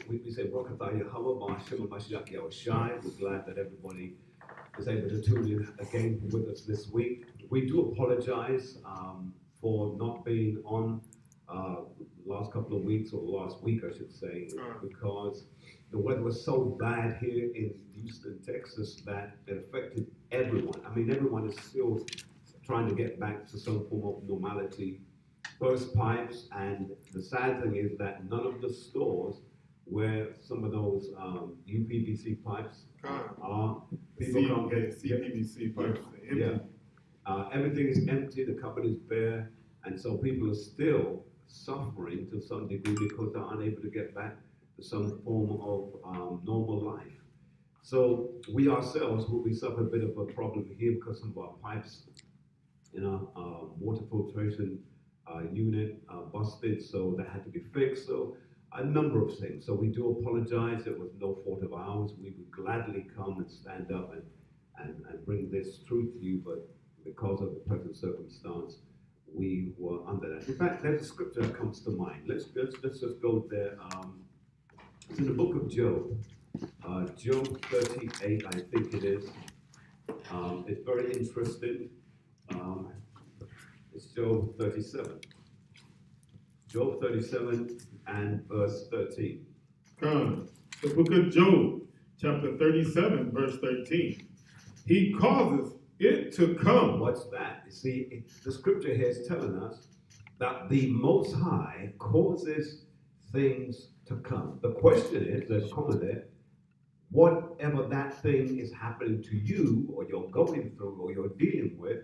We say, Baruch atah Yahweh Ba'ashem Mashiach Yahushai. We're glad that everybody is able to tune in again with us this week. We do apologize for not being on last couple of weeks, or last week I should say, because the weather was so bad here in Houston, Texas, that it affected everyone. I mean, everyone is still trying to get back to some form of normality. Burst pipes, and the sad thing is that none of the stores where some of those UPVC pipes are, people can't get CPVC pipes. Yeah. Everything is empty, the cupboard is bare, and so people are still suffering to some degree because they're unable to get back to some form of normal life. So we ourselves, we suffer a bit of a problem here because some of our pipes in our water filtration unit busted, so that had to be fixed. So a number of things. So we do apologize. It was no fault of ours. We would gladly come and stand up and bring this truth to you, but because of the present circumstance, we were under that. In fact, there's a scripture that comes to mind. Let's just go there. It's in the book of Job. Job 38, I think it is. It's very interesting. It's Job 37. Job 37 and verse 13. The book of Job, chapter 37, verse 13. He causes it to come. What's that? You see, the scripture here is telling us that the Most High causes things to come. The question is, there's a comma there, whatever that thing is happening to you, or you're going through, or you're dealing with,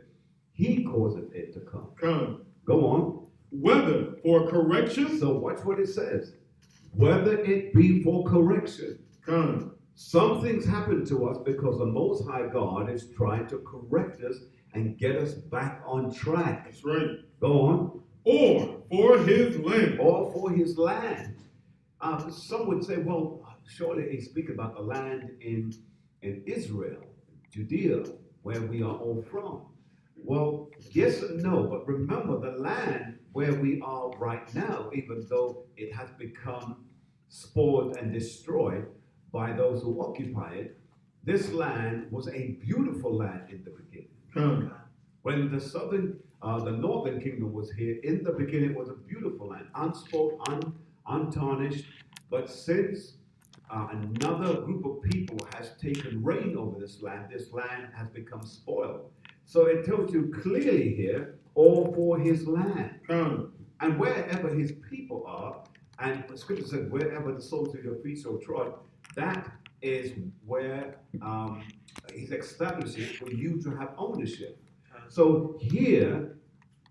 He causes it to come. Go on. Whether for correction. So watch what it says. Whether it be for correction. Some things happen to us because the Most High God is trying to correct us and get us back on track. That's right. Go on. Or for His land. Or for His land. Some would say, well, surely he's speaking about the land in Israel, Judea, where we are all from. Well, yes and no, but remember the land where we are right now, even though it has become spoiled and destroyed by those who occupy it, this land was a beautiful land in the beginning. When the northern kingdom was here, in the beginning it was a beautiful land, unspoiled, untarnished, but since another group of people has taken reign over this land has become spoiled. So it tells you clearly here, all for His land. And wherever His people are, and the scripture says, wherever the soles of your feet shall trod, that is where He's establishing for you to have ownership. So here,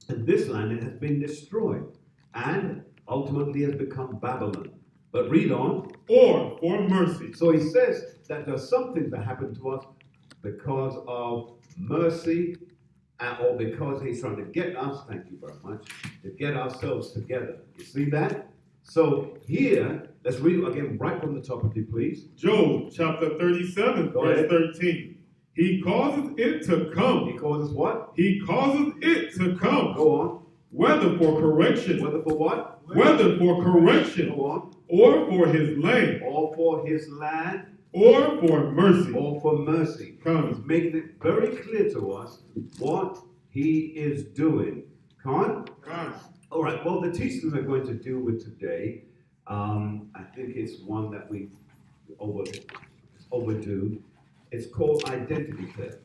in this land, it has been destroyed, and ultimately has become Babylon. But read on. Or for mercy. So he says that there's something that happened to us because of mercy, or because He's trying to get us, thank you very much, to get ourselves together. You see that? So here, let's read again right from the top of you, please. Job chapter 37, verse 13. He causes it to come. He causes what? He causes it to come. Go on. Whether for correction. Whether for what? Whether for correction. Go on. Or for His land. Or for His land. Or for mercy. Or for mercy. He's making it very clear to us what He is doing. Con? All right, well, the teaching we're going to deal with today, I think it's one that we overdue. It's called identity theft.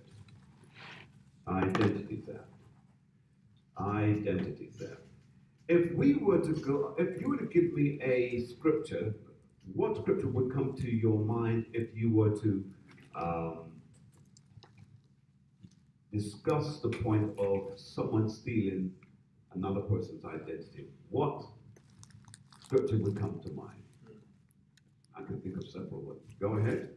Identity theft. Identity theft. If you were to give me a scripture, what scripture would come to your mind if you were to discuss the point of someone stealing another person's identity? What scripture would come to mind? I can think of several ones. Go ahead.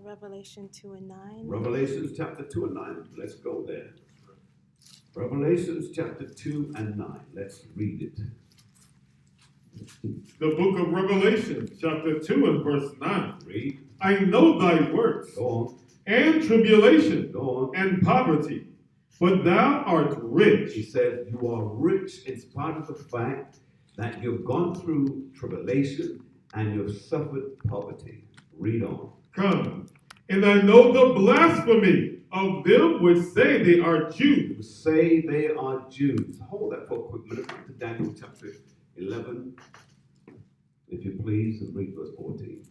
Revelation 2 and 9. Revelations chapter 2 and 9. Let's go there. Revelations chapter 2 and 9. Let's read it. The book of Revelation, chapter 2 and verse 9. Read. I know thy works. Go on. And tribulation. Go on. And poverty. But thou art rich. He says you are rich in spite of the fact that you've gone through tribulation and you have suffered poverty. Read on. Come. And I know the blasphemy of them which say they are Jews. Who say they are Jews. Hold that for a quick minute. Come to Daniel chapter 11, if you please, and read verse 14.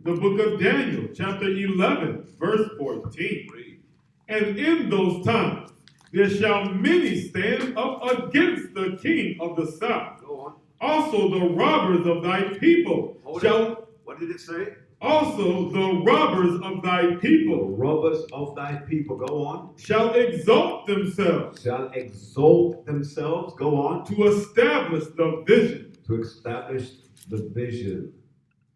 The book of Daniel, chapter 11, verse 14. Read. And in those times there shall many stand up against the king of the south. Go on. Also the robbers of thy people Hold shall... it. What did it say? Also the robbers of thy The people robbers of thy people. Go on. shall exalt themselves Shall exalt themselves. Go on. to establish the vision. To establish the vision.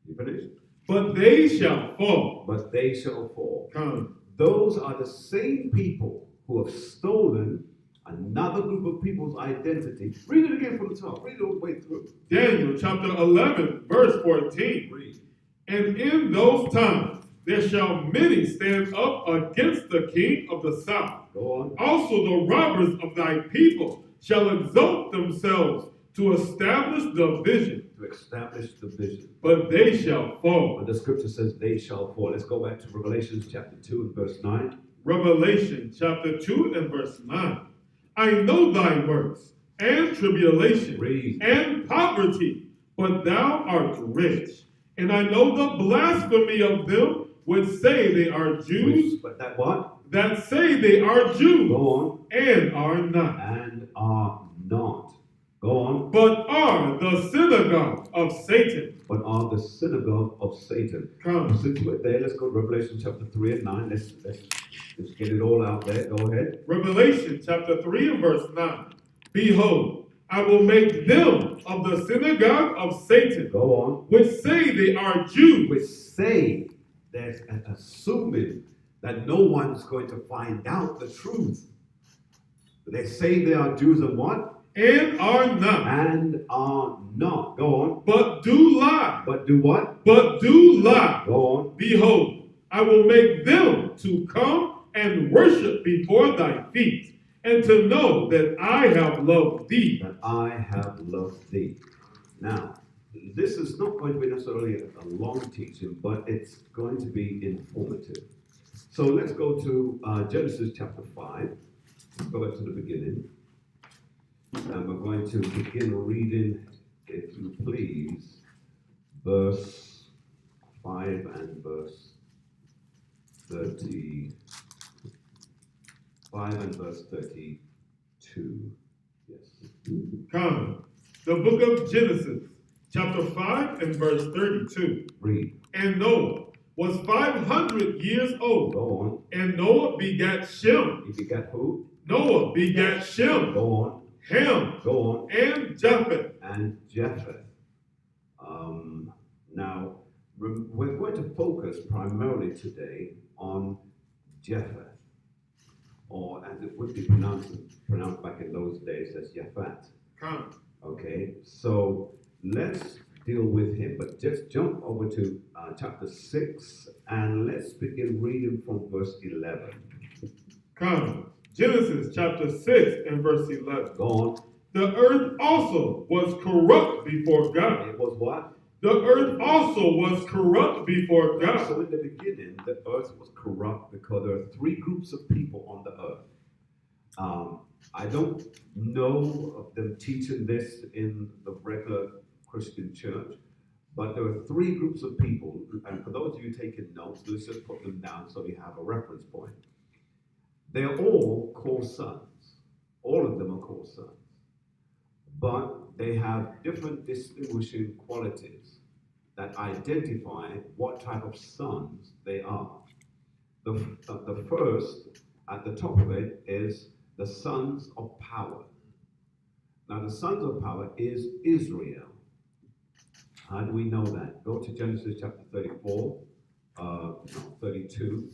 You finished? But they shall fall. But they shall fall. Come. Those are the same people who have stolen another group of people's identity. Read it again from the top. Read it all the way through. Daniel chapter 11, verse 14. Read. And in those times there shall many stand up against the king of the south. Go on. Also the robbers of thy people shall exalt themselves to establish the vision. To establish the vision. But they shall fall. But the scripture says they shall fall. Let's go back to Revelation chapter 2 and verse 9. Revelation chapter 2 and verse 9. I know thy works and tribulation Read. and poverty, but thou art rich. And I know the blasphemy of them which say they are Jews, But that what? that say they are Jews, Go on. and are not, And are not. Go on. but are the synagogue of Satan. But are the synagogue of Satan. Come. Since we're there, let's go to Revelation chapter 3 and 9. Let's get it all out there. Go ahead. Revelation chapter 3 and verse 9. Behold, I will make them of the synagogue of Satan, Go on. which say they are Jews, Which say, there's an assuming that no one's going to find out the truth. They say they are Jews and what? and are not, And are not. Go on. but do lie, But do what? but do lie. Go on. Behold, I will make them to come and worship before thy feet, and to know that I have loved thee. That I have loved thee. Now, this is not going to be necessarily a long teaching, but it's going to be informative. So let's go to Genesis chapter 5. Let's go back to the beginning. And we're going to begin reading, if you please, verse 5 and verse 30. 5 and verse 32. Yes. Come. The book of Genesis, chapter 5 and verse 32. Read. And Noah was 500 years old, Go on. and Noah begat Shem. He begat who? Noah begat Shem, Go on. Ham, Go on. and Japheth. And Japheth. Now, we're going to focus primarily today on Japheth, or as it would be pronounced back in those days as Japhet. Come. Okay, so let's deal with him, but just jump over to chapter 6 and let's begin reading from verse 11. Come. Genesis chapter 6 and verse 11. Go on. The earth also was corrupt before God. It was what? The earth also was corrupt before God. So in the beginning, the earth was corrupt because there are three groups of people on the earth. I don't know of them teaching this in the regular Christian church, but there are three groups of people, and for those of you taking notes, let's just put them down so you have a reference point. They're all called sons. All of them are called sons. But they have different distinguishing qualities that identify what type of sons they are. The first, at the top of it, is the sons of power. Now, the sons of power is Israel. How do we know that? Go to Genesis chapter 34, 32,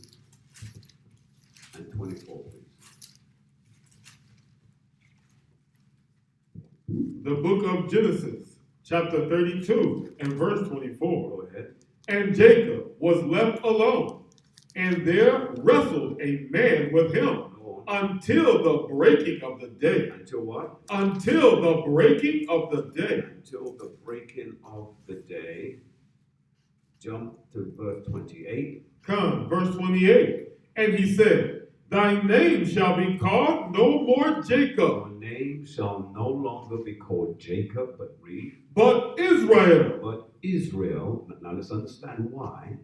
and 24, please. The book of Genesis, chapter 32 and verse 24. Go ahead. And Jacob was left alone, and there wrestled a man with him, Go on. until the breaking of the day. Until what? Until the breaking of the day. Until the breaking of the day. Jump to verse 28. Come, verse 28. And he said, thy name shall be called no more Jacob. Your name shall no longer be called Jacob, but read. But Israel. But Israel. Now let's understand why.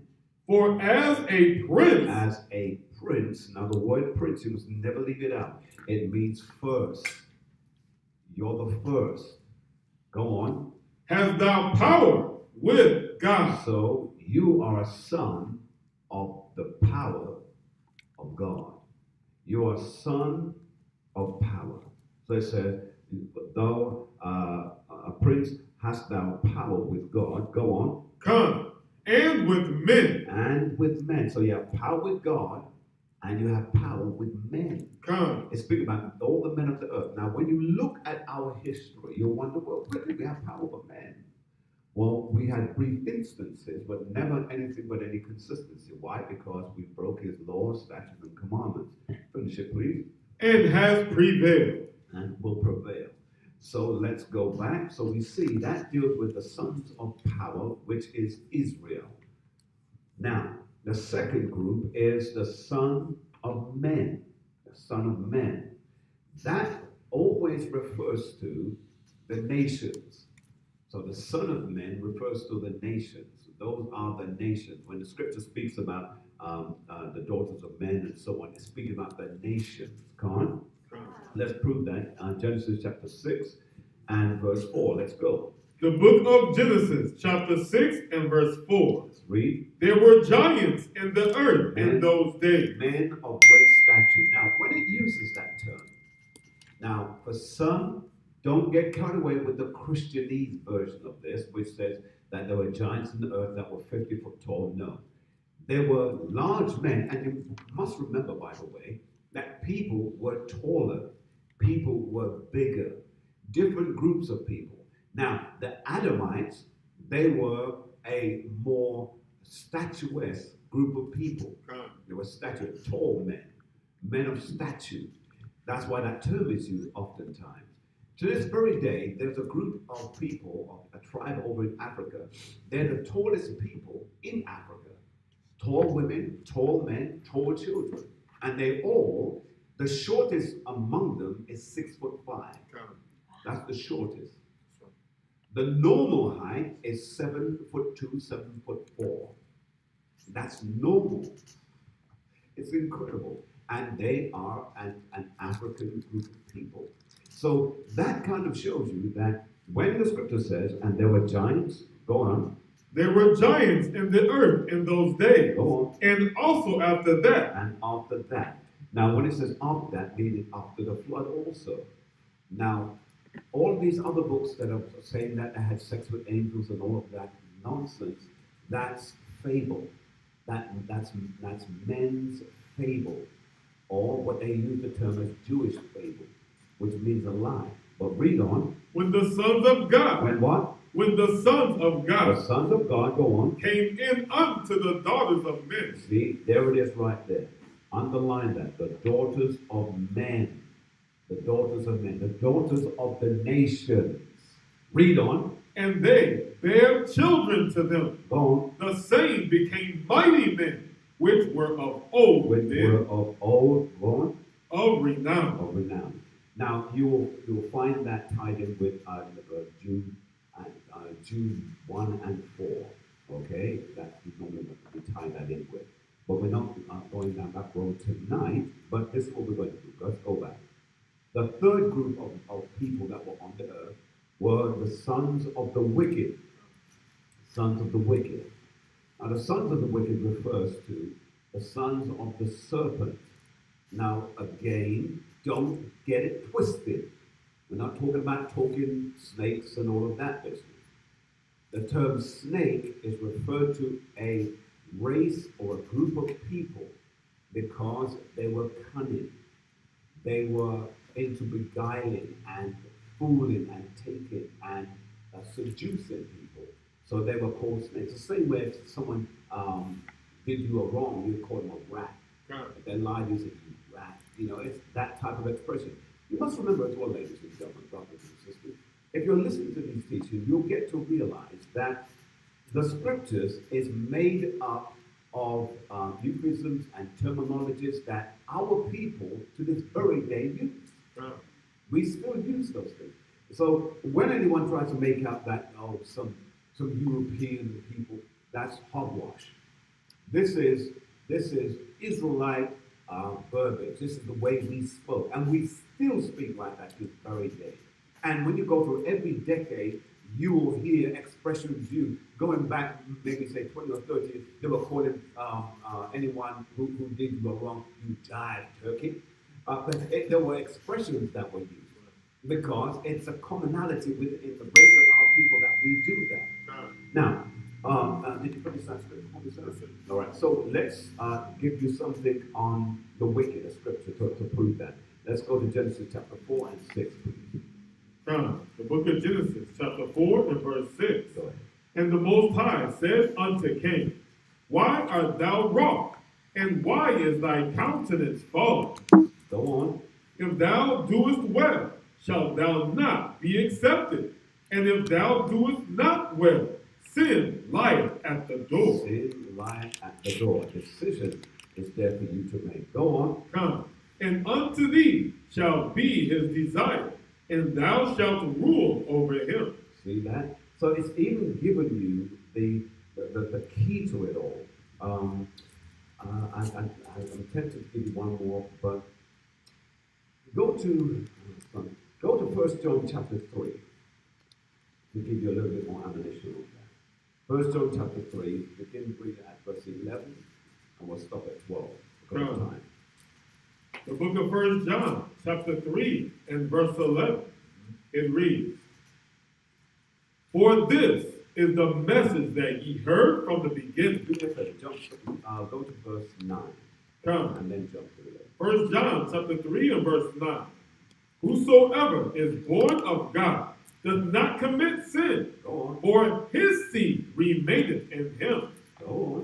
For as a prince. As a prince. Now the word prince, you must never leave it out. It means first. You're the first. Go on. Hast thou power with God. So you are a son of the power of God. You are a son of power. So it says, thou a prince hast thou power with God. Go on. Come. And with men. And with men. So you have power with God and you have power with men. Come. It's speaking about all the men of the earth. Now, when you look at our history, you'll wonder, well, where did we have power with men? Well, we had brief instances, but never anything but any consistency. Why? Because we broke his laws, statutes, and commandments. Finish it, please. And has prevailed. And will prevail. So let's go back. So we see that deals with the sons of power, which is Israel. Now, the second group is the son of men. The son of men. That always refers to the nations. So the son of men refers to the nations. Those are the nations. When the scripture speaks about the daughters of men and so on, it's speaking about the nations. Come on. Let's prove that. Genesis chapter 6 and verse 4. Let's go. The book of Genesis chapter 6 and verse 4. Let's read. There were giants in the earth in those days. Men of great stature. Now, when it uses that term, now for some, don't get carried away with the Christianese version of this, which says that there were giants in the earth that were 50 foot tall. No. There were large men, and you must remember, by the way, that people were taller, people were bigger, different groups of people. Now, the Adamites, they were a more statuesque group of people. They were statuesque, tall men, men of stature. That's why that term is used oftentimes. To this very day, there's a group of people, a tribe over in Africa. They're the tallest people in Africa. Tall women, tall men, tall children. And they all, the shortest among them is 6'5". That's the shortest. The normal height is 7'2", 7'4". That's normal. It's incredible. And they are an African group of people. So that kind of shows you that when the scripture says, and there were giants, go on. There were giants in the earth in those days. Go on. And also after that. And after that. Now, when it says after that, meaning after the flood also. Now, all these other books that are saying that they had sex with angels and all of that nonsense, that's fable. That's men's fable. Or what they use the term as Jewish fable, which means a lie. But read on. When the sons of God. When what? When the sons of God. The sons of God, go on. Came in unto the daughters of men. See, there it is right there. Underline that. The daughters of men. The daughters of men. The daughters of the nations. Read on. And they bare children to them. Go on. The same became mighty men, which were of old. Which were of old, go on. Of renown. Of renown. Now, you'll find that tied in with Jude 1 and 4. Okay? That's normally what we tie that in with. But we're not going down that road tonight, but this is what we're going to do. Let's go back. The third group of people that were on the earth were the sons of the wicked. Sons of the wicked. Now, the sons of the wicked refers to the sons of the serpent. Now, again, don't get it twisted. We're not talking about talking snakes and all of that business. The term snake is referred to a race or a group of people because they were cunning. They were into beguiling and fooling and taking and seducing people. So they were called snakes. The same way if someone did you a wrong, you'd call them a rat. Then lie, you say, you rat. It's that type of expression. You must remember as well, ladies and gentlemen, brothers and sisters, if you're listening to these teachings, you'll get to realize that the scriptures is made up of euphemisms and terminologies that our people to this very day use. We still use those things. So when anyone tries to make out that some European people, that's hogwash. This is Israelite verbiage. This is the way we spoke, and we still speak like that to this very day. And when you go through every decade, you will hear expressions going back maybe say 20 or 30. They were calling anyone who did you wrong, you died turkey. But there were expressions that were used because it's a commonality within the race of our people that we do that. Now, did you put this on scripture? All right, so let's give you something on the wicked, a scripture to prove that. Let's go to Genesis chapter 4 and 6, please. The book of Genesis, chapter 4 and verse 6. And the Most High said unto Cain, Why art thou wroth? And why is thy countenance fallen? Go on. If thou doest well, shalt thou not be accepted. And if thou doest not well, sin lieth at the door. Sin lieth at the door. Decision is there for you to make. Go on. Come. And unto thee shall be his desire, and thou shalt rule over him. See that? So it's even given you the key to it all. I'm tempted to give you one more, but go to 1 John chapter 3 to give you a little bit more ammunition on that. 1 John chapter 3, begin reading at verse 11, and we'll stop at 12. Time. The book of 1 John chapter 3 and verse 11, it reads, For this is the message that ye heard from the beginning. Go to verse 9. Come. And then jump to 1 11. John chapter 3 and verse 9. Whosoever is born of God does not commit sin, for his seed remaineth in him.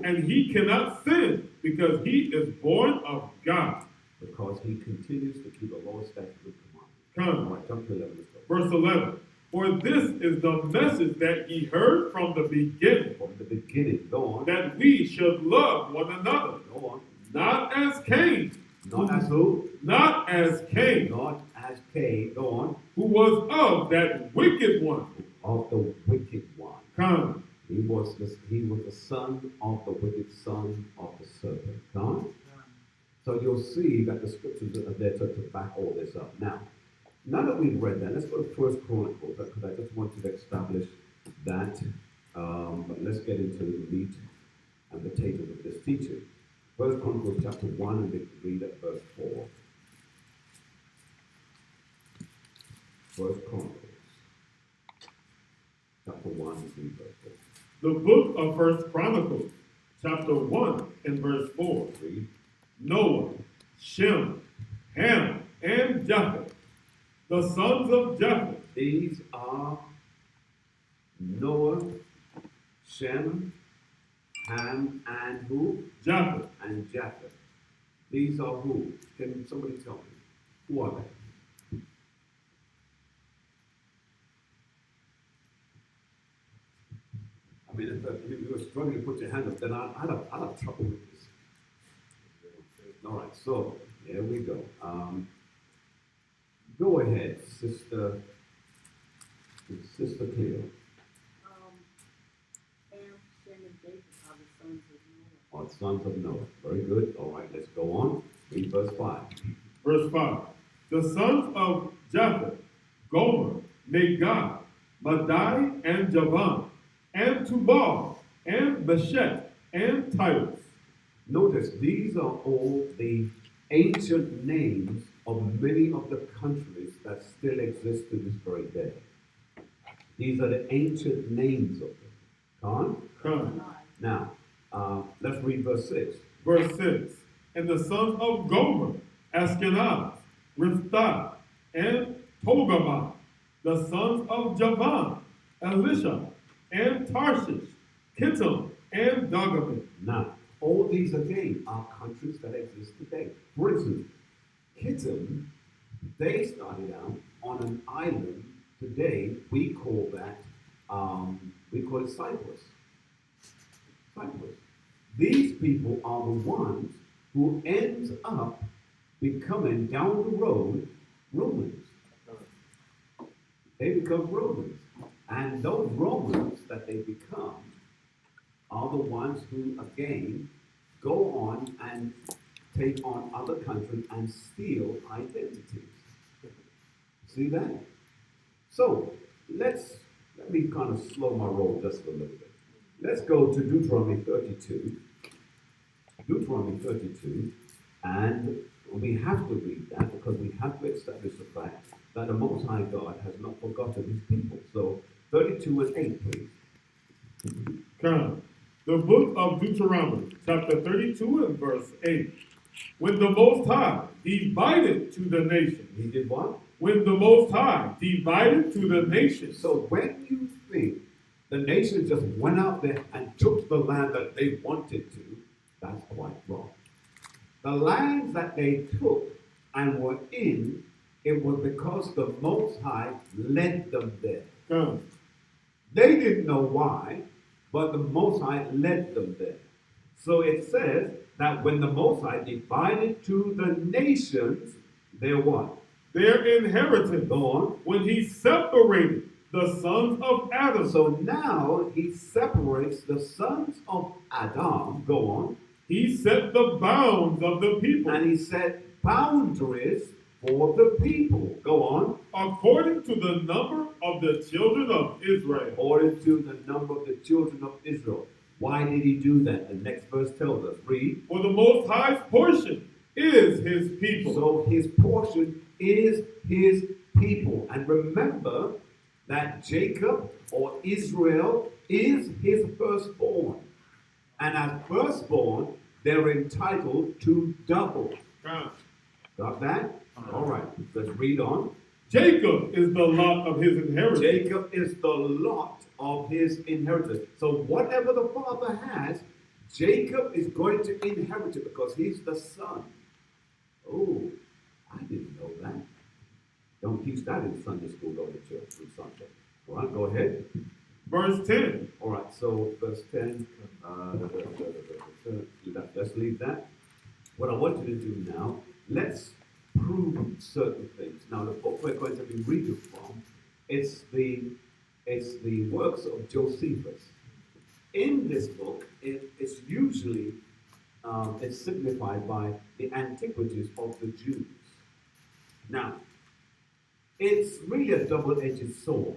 And he cannot sin because he is born of God. Because he continues to keep the law, statutes, and commandments. Come. All right, jump to 11. Verse 11. For this is the message that ye heard from the beginning. From the beginning. Go on. That we should love one another. Go on. Not as Cain. Not as who? Not as Cain. Not as Cain. Go on. Who was of that wicked one. Of the wicked one. Come. He was the son of the wicked son of the serpent. Come. So you'll see that the scriptures are there to back all this up. Now that we've read that, let's go to 1 Chronicles, because I just wanted to establish that. But let's get into the meat and potatoes of this teaching. 1 Chronicles chapter 1, and we read at verse 4. 1 Chronicles chapter 1, and read verse 4. The book of 1 Chronicles, chapter 1 and verse 4. Read. Noah, Shem, Ham, and Japheth, the sons of Japheth. These are Noah, Shem, Ham, and who? Japheth. And Japheth. These are who? Can somebody tell me? Who are they? I mean, if you were struggling to put your hand up, then I'd have trouble with this. All right, so there we go. Go ahead, Sister Cleo. Ham, Shem, and Japheth are the sons of Noah. Are sons of Noah. Very good. All right, let's go on. Read verse 5. Verse 5. The sons of Japheth, Gomer, Magog, Madai, and Javan, and Tubal, and Meshech, and Tyrus. Notice, these are all the ancient names of many of the countries that still exist to this very day. These are the ancient names of them. Come. Now, let's read verse 6. Verse 6. And the sons of Gomer, Ashkenaz, Riphtah, and Togarmah, the sons of Javan, Elisha, and Tarshish, Kittim, and Dagamah. Now, all these again are countries that exist today. For instance, Kittim, they started out on an island. Today we call it Cyprus. Cyprus. These people are the ones who ends up becoming down the road Romans. They become Romans. And those Romans that they become are the ones who again go on and take on other countries and steal identities. See that? So let me kind of slow my roll just a little bit. Let's go to Deuteronomy 32. Deuteronomy 32, and we have to read that because we have to establish the fact that the Most High God has not forgotten his people. So 32 and 8, please. Come. The book of Deuteronomy, chapter 32 and verse 8. When the Most High divided to the nations. He did what? When the Most High divided to the nations. So when you think the nations just went out there and took the land that they wanted to, that's quite wrong. The lands that they took and were in, it was because the Most High led them there. Come. They didn't know why, but the Most High led them there. So it says that when the Most High divided to the nations, their what? Their inheritance. Go on. When he separated the sons of Adam. So now he separates the sons of Adam. Go on. He set the bounds of the people. And he set boundaries for the people. Go on. According to the number of the children of Israel. According to the number of the children of Israel. Why did he do that? The next verse tells us. Read. For the Most High's portion is his people. So his portion is his people. And remember that Jacob or Israel is his firstborn. And as firstborn, they're entitled to double. Got that? All right, let's read on. Jacob is the lot of his inheritance. Jacob is the lot of his inheritance. So whatever the father has, Jacob is going to inherit it because he's the son. Oh, I didn't know that. Don't teach that in Sunday school, go to church on Sunday. All right, go ahead. Verse 10. All right, so verse 10, let's leave that. What I want you to do now, let's prove certain things. Now, the book we're going to be reading from, it's the works of Josephus. In this book, it's usually it's signified by the antiquities of the Jews. Now, it's really a double-edged sword.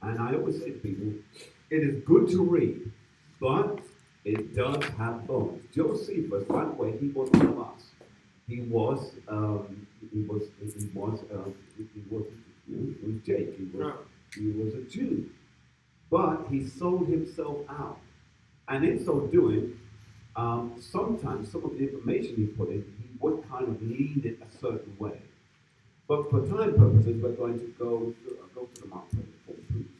And I always say to people, it is good to read, but it does have bones. Josephus, by the way, he was one of us. He was Jake. He was a Jew, but he sold himself out, and in so doing, sometimes some of the information he put in, he would kind of lead it a certain way. But for time purposes, we're going to go to the Mark 24, please.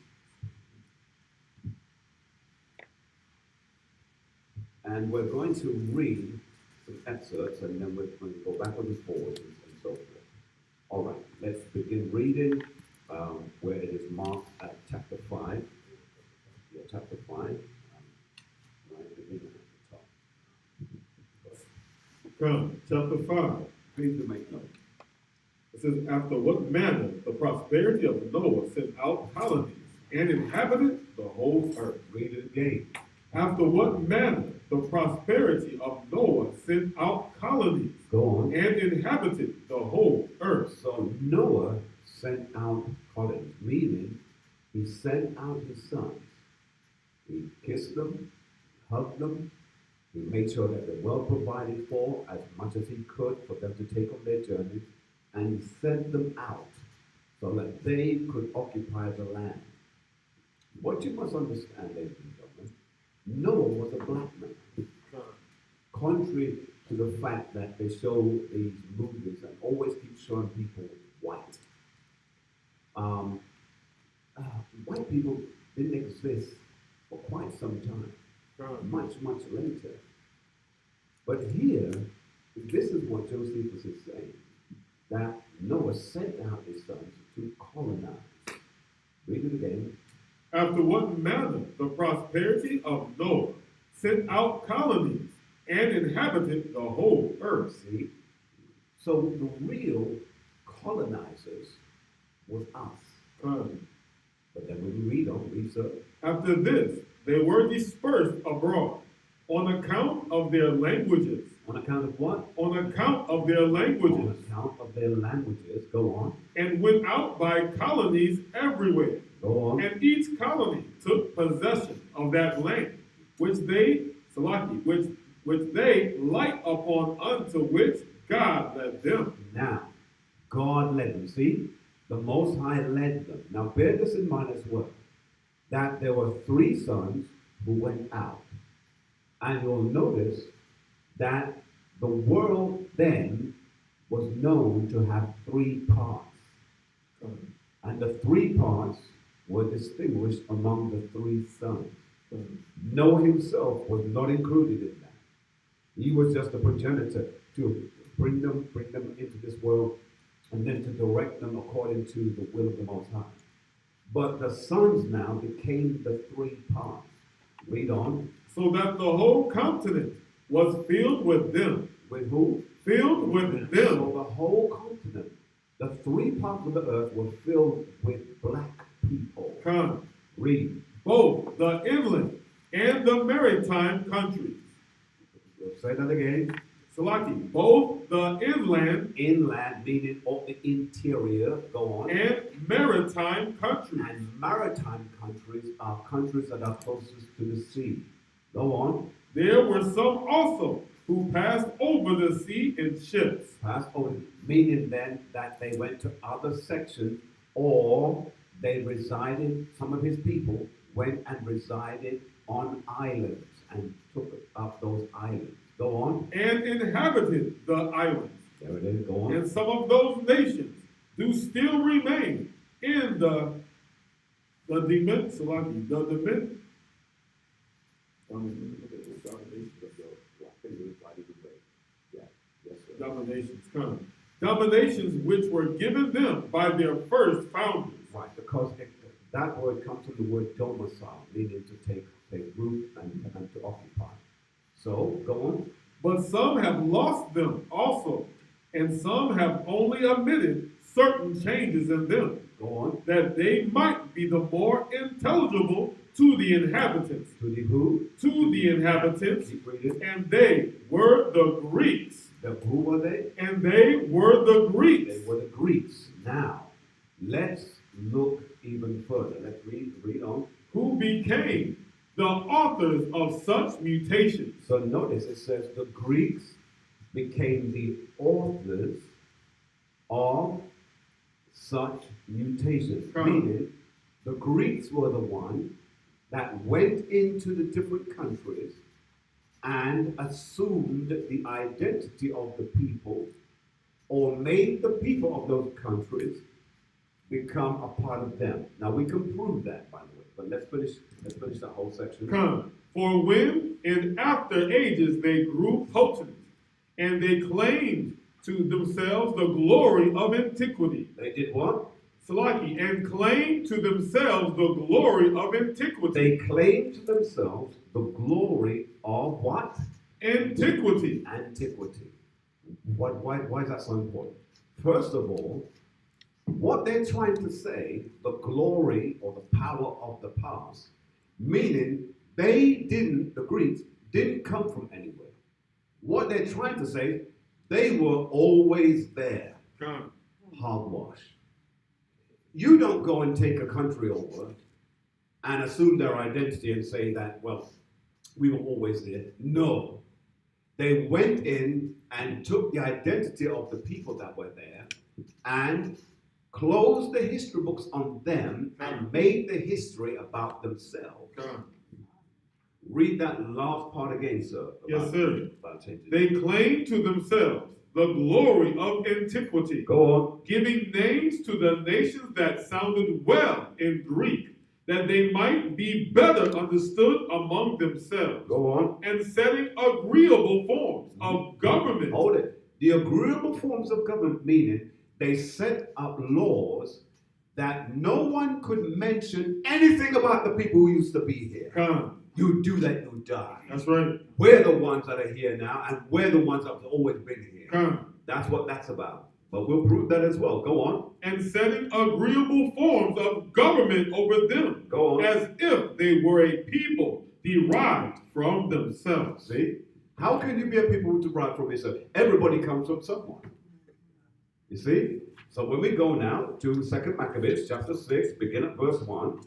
And we're going to read some excerpts, and then we're going to go backwards and forwards and so forth. All right, let's begin reading where it is marked at chapter 5. Yeah, chapter 5. Right, beginning at the top. Come, chapter 5. Please do make note. It says, after what manner the prosperity of Noah sent out colonies and inhabited the whole earth. Read it again. After what manner the prosperity of Noah sent out colonies Go on. and inhabited the whole earth. So Noah sent out colonies, meaning he sent out his sons. He kissed them, hugged them, he made sure that they're well provided for as much as he could for them to take on their journeys, and he sent them out so that they could occupy the land. What you must understand, ladies and gentlemen, Noah was a black man. Contrary to the fact that they show these movies and always keep showing people white. White people didn't exist for quite some time, much later. But here, this is what Josephus is saying. that Noah sent out his sons to colonize. Read it again. After what manner the prosperity of Noah sent out colonies and inhabited the whole earth. See? So the real colonizers was us. But then when we read so. After this, they were dispersed abroad on account of their languages. On account of what? On account of their languages. On account of their languages. Go on. And went out by colonies everywhere. Go on. And each colony took possession of that land, which they light upon, unto which God led them. Now, God led them. See? The Most High led them. Now, bear this in mind as well, that there were 3 sons who went out. And you'll notice that the world then was known to have 3 parts. And the 3 parts were distinguished among the 3 sons. Noah himself was not included in that. He was just a progenitor to bring them into this world and then to direct them according to the will of the Most High. But the sons now became the 3 parts. Read on. So that the whole continent was filled with them. With who? Filled with them. So the whole continent, the 3 parts of the earth were filled with black people. Come. Read. Both the inland and the maritime countries. Say that again. Salaki, both the inland meaning all the interior, go on. And maritime countries. And maritime countries are countries that are closest to the sea. Go on. There were some also who passed over the sea in ships. Passed over, meaning then that they went to other sections, or they resided, some of his people went and resided on islands and took up those islands. Go on. And inhabited the islands. There it is. Go on. And some of those nations do still remain in the dominations. Come. Dominations which were given them by their first founders. Right, because that word comes from the word domicile, meaning to take root and to occupy. So, go on. But some have lost them also, and some have only omitted certain changes in them. Go on. That they might be the more intelligible to the inhabitants. To the who? To the inhabitants. Keep reading. And they were the Greeks. Who were they? And they were the Greeks. They were the Greeks. Now, let's look even further. Let's read on. Who became the authors of such mutations. So notice it says the Greeks became the authors of such mutations. Meaning, the Greeks were the ones that went into the different countries and assumed the identity of the people, or made the people of those countries become a part of them. Now we can prove that, by the way, but let's finish that whole section. Come, for when in after ages they grew potent, and they claimed to themselves the glory of antiquity. They did what? Salaki, and claimed to themselves the glory of antiquity. They claimed to themselves the glory of what? Antiquity. Antiquity. Why is that so important? First of all, what they're trying to say, the glory or the power of the past, meaning the Greeks didn't come from anywhere. What they're trying to say, they were always there. Hogwash. You don't go and take a country over and assume their identity and say that, well, we were always there. No. They went in and took the identity of the people that were there and closed the history books on them and made the history about themselves. Read that last part again, sir. Yes, sir. They claim to themselves the glory of antiquity. Go on. Giving names to the nations that sounded well in Greek, that they might be better understood among themselves. Go on. And setting agreeable forms of government. Hold it. The agreeable forms of government, meaning they set up laws that no one could mention anything about the people who used to be here. Come. You do that, you die. That's right. We're the ones that are here now, and we're the ones that have always been here. Come. That's what that's about. But we'll prove that as well. Go on. And setting agreeable forms of government over them, Go on. as if they were a people derived from themselves. See? How can you be a people who derive from yourself? Everybody comes from someone. You see? So when we go now to 2 Maccabees chapter 6, begin at verse 1.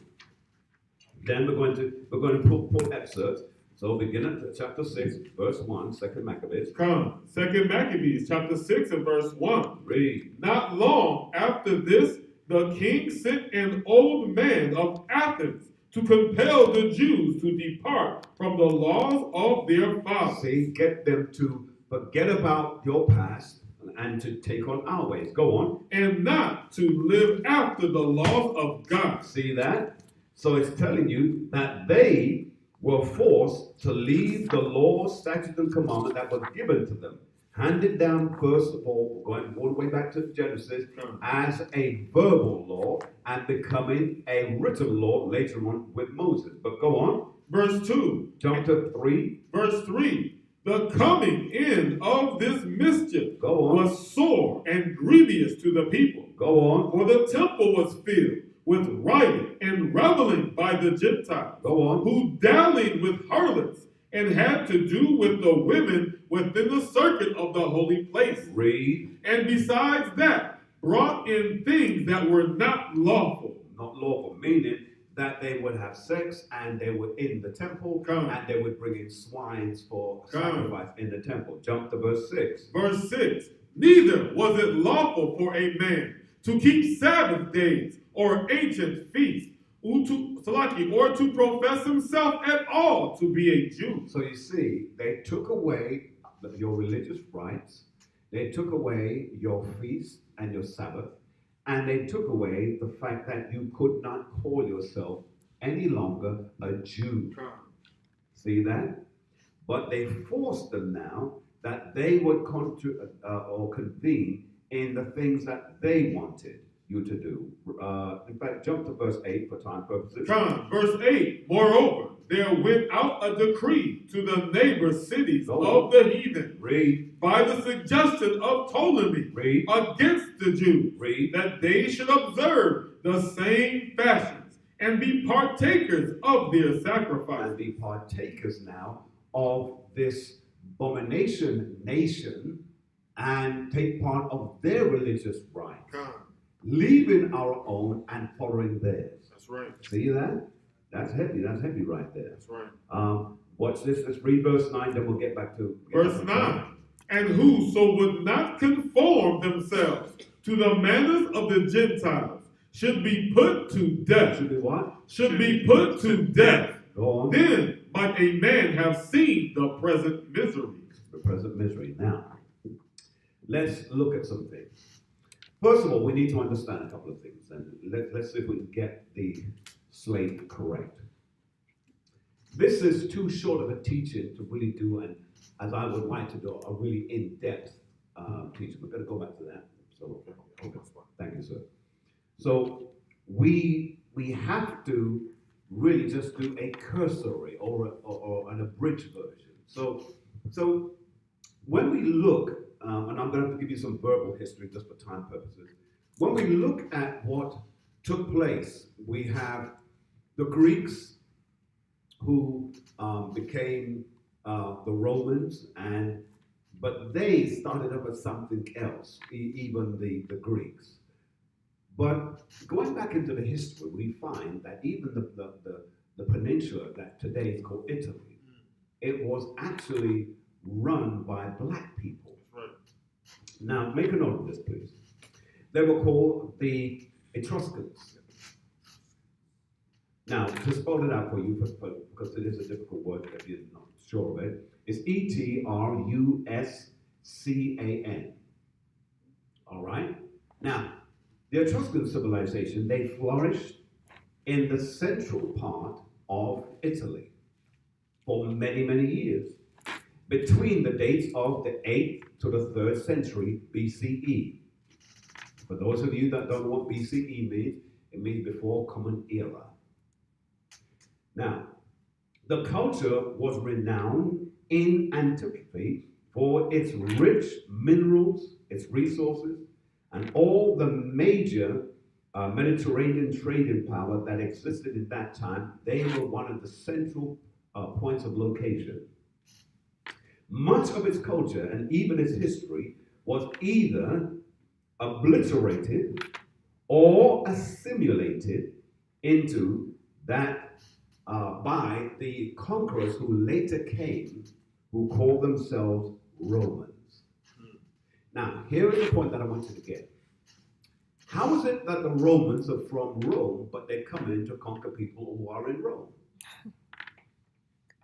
Then we're going to pull excerpts. So begin at chapter 6, verse 1, 2 Maccabees. Come. 2 Maccabees chapter 6 and verse 1. Read. Not long after this, the king sent an old man of Athens to compel the Jews to depart from the laws of their fathers. See, get them to forget about your past and to take on our ways. Go on. And not to live after the laws of God. See that? So it's telling you that they were forced to leave the law, statute, and commandment that was given to them, handed down, first of all, going all the way back to Genesis, as a verbal law and becoming a written law later on with Moses. But go on. Verse 2. Jump to 3. Verse 3. The coming in of this mischief Go on. was sore and grievous to the people. Go on. For the temple was filled with rioting and reveling by the Gentiles, Go on. who dallied with harlots and had to do with the women within the circuit of the holy place. Read. And besides that, brought in things that were not lawful. Not lawful, meaning that they would have sex and they were in the temple and they would bring in swines for sacrifice in the temple. Jump to verse 6. Verse 6. Neither was it lawful for a man to keep Sabbath days or ancient feasts, or to profess himself at all to be a Jew. So you see, they took away your religious rights, they took away your feast and your Sabbath, and they took away the fact that you could not call yourself any longer a Jew. See that? But they forced them now that they would convene in the things that they wanted you to do. In fact, jump to verse 8 for time purposes. Verse 8. Moreover, there went out a decree to the neighbor cities of the heathen. Read. By the suggestion of Ptolemy. Read. Against the Jews. Read. That they should observe the same fashions and be partakers of their sacrifice. And be partakers now of this abomination nation and take part of their religious rites. Leaving our own and following theirs. That's right. See that? That's heavy right there. That's right. Watch this. Let's read verse 9, then we'll get back to verse 9. And whoso would not conform themselves to the manners of the Gentiles should be put to death. Should be what? Should be put to death. Go on. Then might a man have seen the present misery. The present misery. Now, let's look at some things. First of all, we need to understand a couple of things, and let's see if we can get the slate correct. This is too short of a teaching to really do, and as I would like to do, a really in-depth teaching. We're going to go back to that. So, okay. Thank you, sir. So, we have to really just do a cursory or an abridged version. So when we look, and I'm going to give you some verbal history just for time purposes. When we look at what took place, we have the Greeks who became the Romans, but they started up as something else, even the Greeks. But going back into the history, we find that even the peninsula that today is called Italy, it was actually run by black people. Right. Now, make a note of this, please. They were called the Etruscans. Now, to spell it out for you, because it is a difficult word if you're not sure of it, it's Etruscan. All right? Now, the Etruscan civilization, they flourished in the central part of Italy for many, many years, between the dates of the 8th to the 3rd century BCE. For those of you that don't know what BCE means, it means before Common Era. Now, the culture was renowned in antiquity for its rich minerals, its resources, and all the major Mediterranean trading power that existed at that time. They were one of the central points of location. Much of its culture and even its history was either obliterated or assimilated into that by the conquerors who later came, who called themselves Romans. Now, here is the point that I want you to get. How is it that the Romans are from Rome, but they come in to conquer people who are in Rome?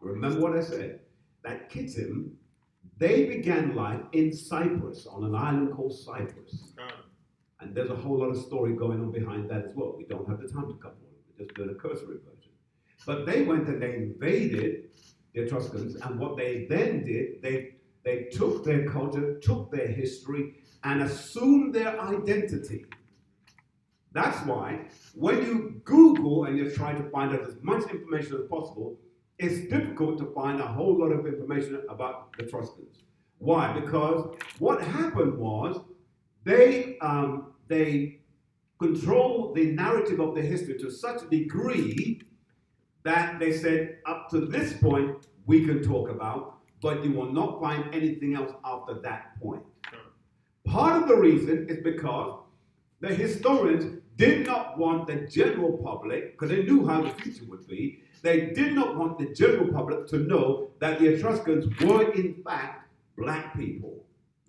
Remember what I said? That Kittim, they began life in Cyprus, on an island called Cyprus. And there's a whole lot of story going on behind that as well. We don't have the time to cover it. We're just doing a cursory version. But they went and they invaded the Etruscans, and what they then did, they took their culture, took their history, and assumed their identity. That's why when you Google and you're trying to find out as much information as possible, it's difficult to find a whole lot of information about the Etruscans. Why? Because what happened was they controlled the narrative of the history to such a degree that they said, up to this point, we can talk about, but you will not find anything else after that point. Part of the reason is because the historians did not want the general public, because they knew how the future would be, they did not want the general public to know that the Etruscans were in fact black people,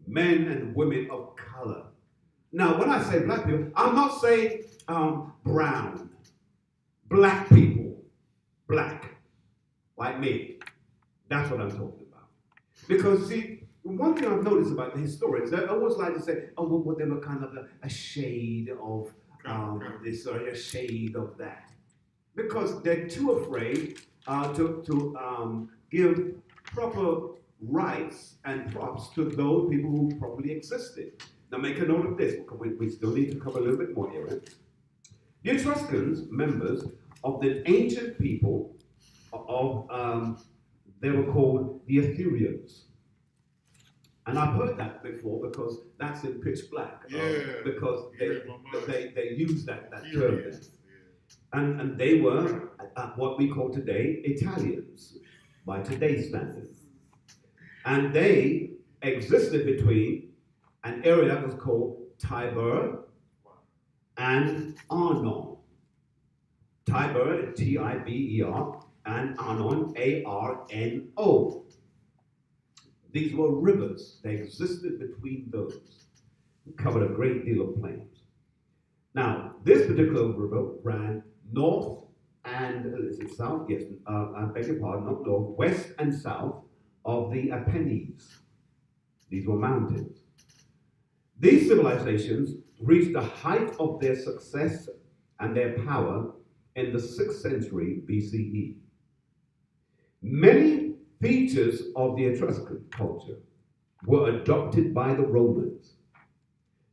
men and women of color. Now, when I say black people, I'm not saying brown. Black people, black, like me. That's what I'm talking about. Because, see, one thing I've noticed about the historians, they always like to say, oh, well, they were kind of a shade of this or a shade of that. Because they're too afraid to give proper rights and props to those people who properly existed. Now make a note of this, because we still need to cover a little bit more here. The Etruscans, members of the ancient people of, they were called the Athenians. And I've heard that before because that's in pitch black. Because they use that term there. And they were what we call today Italians, by today's standards. And they existed between an area that was called Tiber and Arnon. Tiber, T-I-B-E-R, and Arnon, A-R-N-O. These were rivers. They existed between those. We covered a great deal of plains. Now, this particular river ran north and, is it south? Yes, I beg your pardon, not north, west and south of the Apennines. These were mountains. These civilizations reached the height of their success and their power in the 6th century BCE. Many features of the Etruscan culture were adopted by the Romans,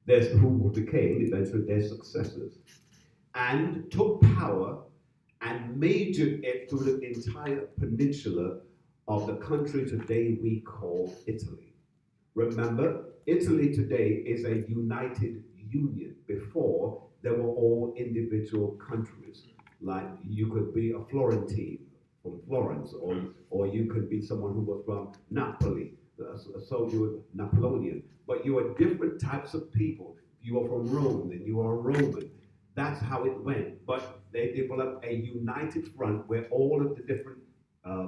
who became eventually their successors, and took power and majored it through the entire peninsula of the country today we call Italy. Remember, Italy today is a united union. Before, they were all individual countries. Like you could be a Florentine from Florence, or you could be someone who was from Napoli, so you were Napoleonian. But you are different types of people. You are from Rome, then you are Roman. That's how it went. But they developed a united front where all of the different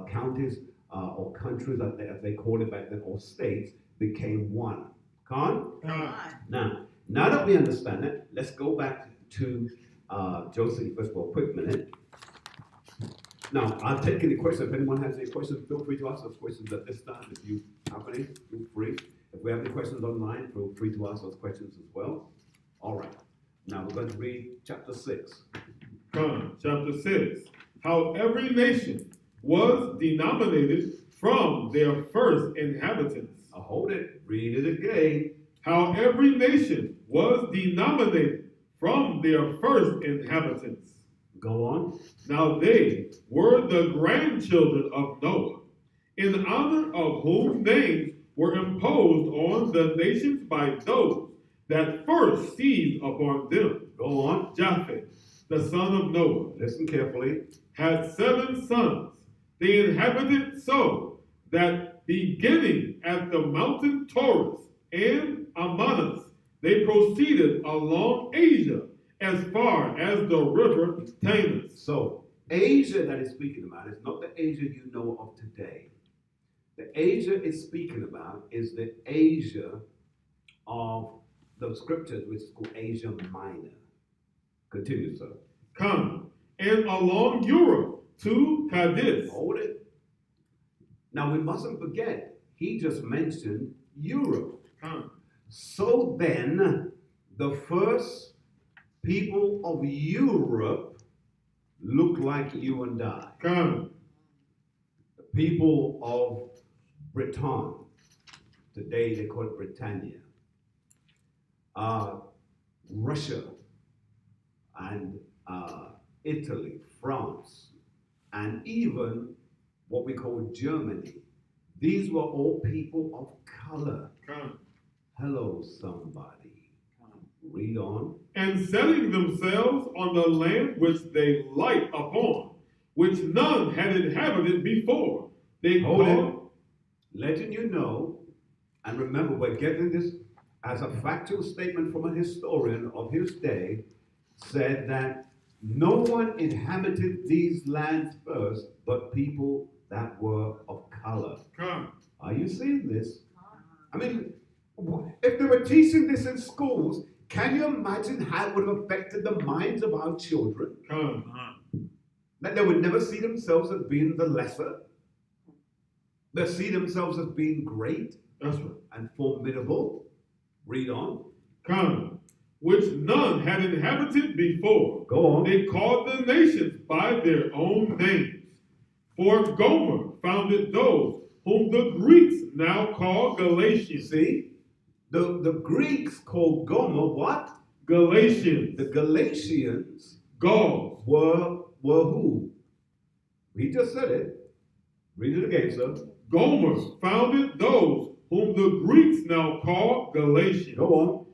counties or countries, as they called it back then, or states, became one. Now that we understand that, let's go back to Joseph first of all, quick minute. Now, I'll take any questions. If anyone has any questions, feel free to ask those questions at this time. If you have any, feel free. If we have any questions online, feel free to ask those questions as well. All right. Now we're going to read chapter 6. Chapter 6. How every nation was denominated from their first inhabitants. Hold it. Read it again. How every nation was denominated from their first inhabitants. Go on. Now they were the grandchildren of Noah, in honor of whom names were imposed on the nations by those that first seized upon them. Go on. Japheth, the son of Noah, Listen carefully. had 7 sons. They inhabited so that beginning at the mountain Taurus and Amanus, they proceeded along Asia as far as the river Tamus. So, Asia that is speaking about is not the Asia you know of today. The Asia it's speaking about is the Asia of the scriptures, which is called Asia Minor. Continue, sir. Come, and along Europe to Cadiz. Hold it. Now, we mustn't forget, he just mentioned Europe. Come. So then, the first people of Europe look like you and I. Come. The people of Britain, today they call it Britannia, Russia, and Italy, France, and even what we call Germany. These were all people of color. Come. Hello, somebody. Read on. And setting themselves on the land which they light upon, which none had inhabited before. They Hold called. it. Letting you know, and remember, we're getting this as a factual statement from a historian of his day, said that no one inhabited these lands first, but people that were of color. Come. Are you seeing this? I mean, if they were teaching this in schools, can you imagine how it would have affected the minds of our children? Come. That they would never see themselves as being the lesser. They see themselves as being great That's right. and formidable. Read on. Come. Which none had inhabited before. Go on. They called the nations by their own names. For Gomer founded those whom the Greeks now call Galatians. See? The Greeks called Gomer what? Galatians. The Galatians Gauls. were who? He just said it. Read it again, sir. Gomer founded those whom the Greeks now call Galatians. Go on.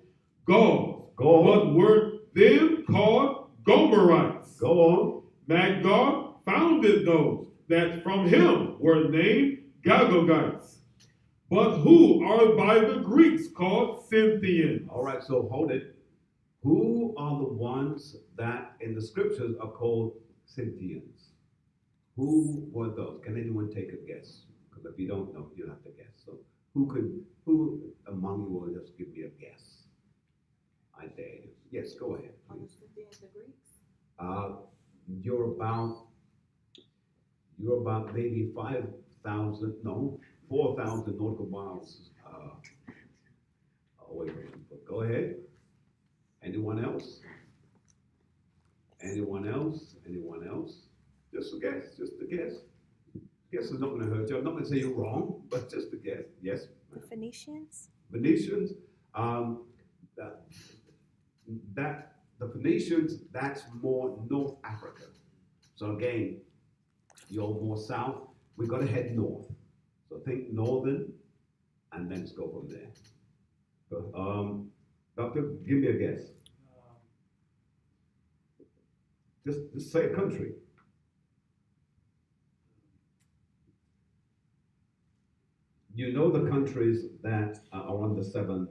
Gauls. Go on. But were then called Gomerites. Go on. Magog founded those that from him were named Gagogites, but who are by the Greeks called Scythians. All right, so hold it. Who are the ones that in the scriptures are called Scythians? Who were those? Can anyone take a guess? Because if you don't know, you'll have to guess. So who among you will just give me a guess? I dare you. Yes, go ahead, please. The Greeks. You're about maybe 4,000 nautical miles away from them. But go ahead. Anyone else? Anyone else? Anyone else? Just a guess. Just a guess. Guess is not going to hurt you. I'm not going to say you're wrong, but just a guess. Yes. The Phoenicians? Venetians. The Phoenicians. That's more North Africa. So again, you're more south. We've got to head north. So think northern, and then let's go from there. So, Doctor, give me a guess. Just say a country. You know the countries that are on the 7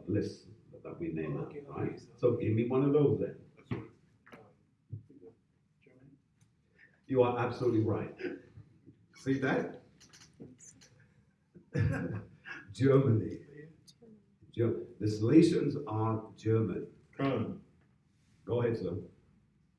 list that we named, right? So give me one of those then. You are absolutely right. See that? Germany. The Galatians are German. Come. Go ahead, sir.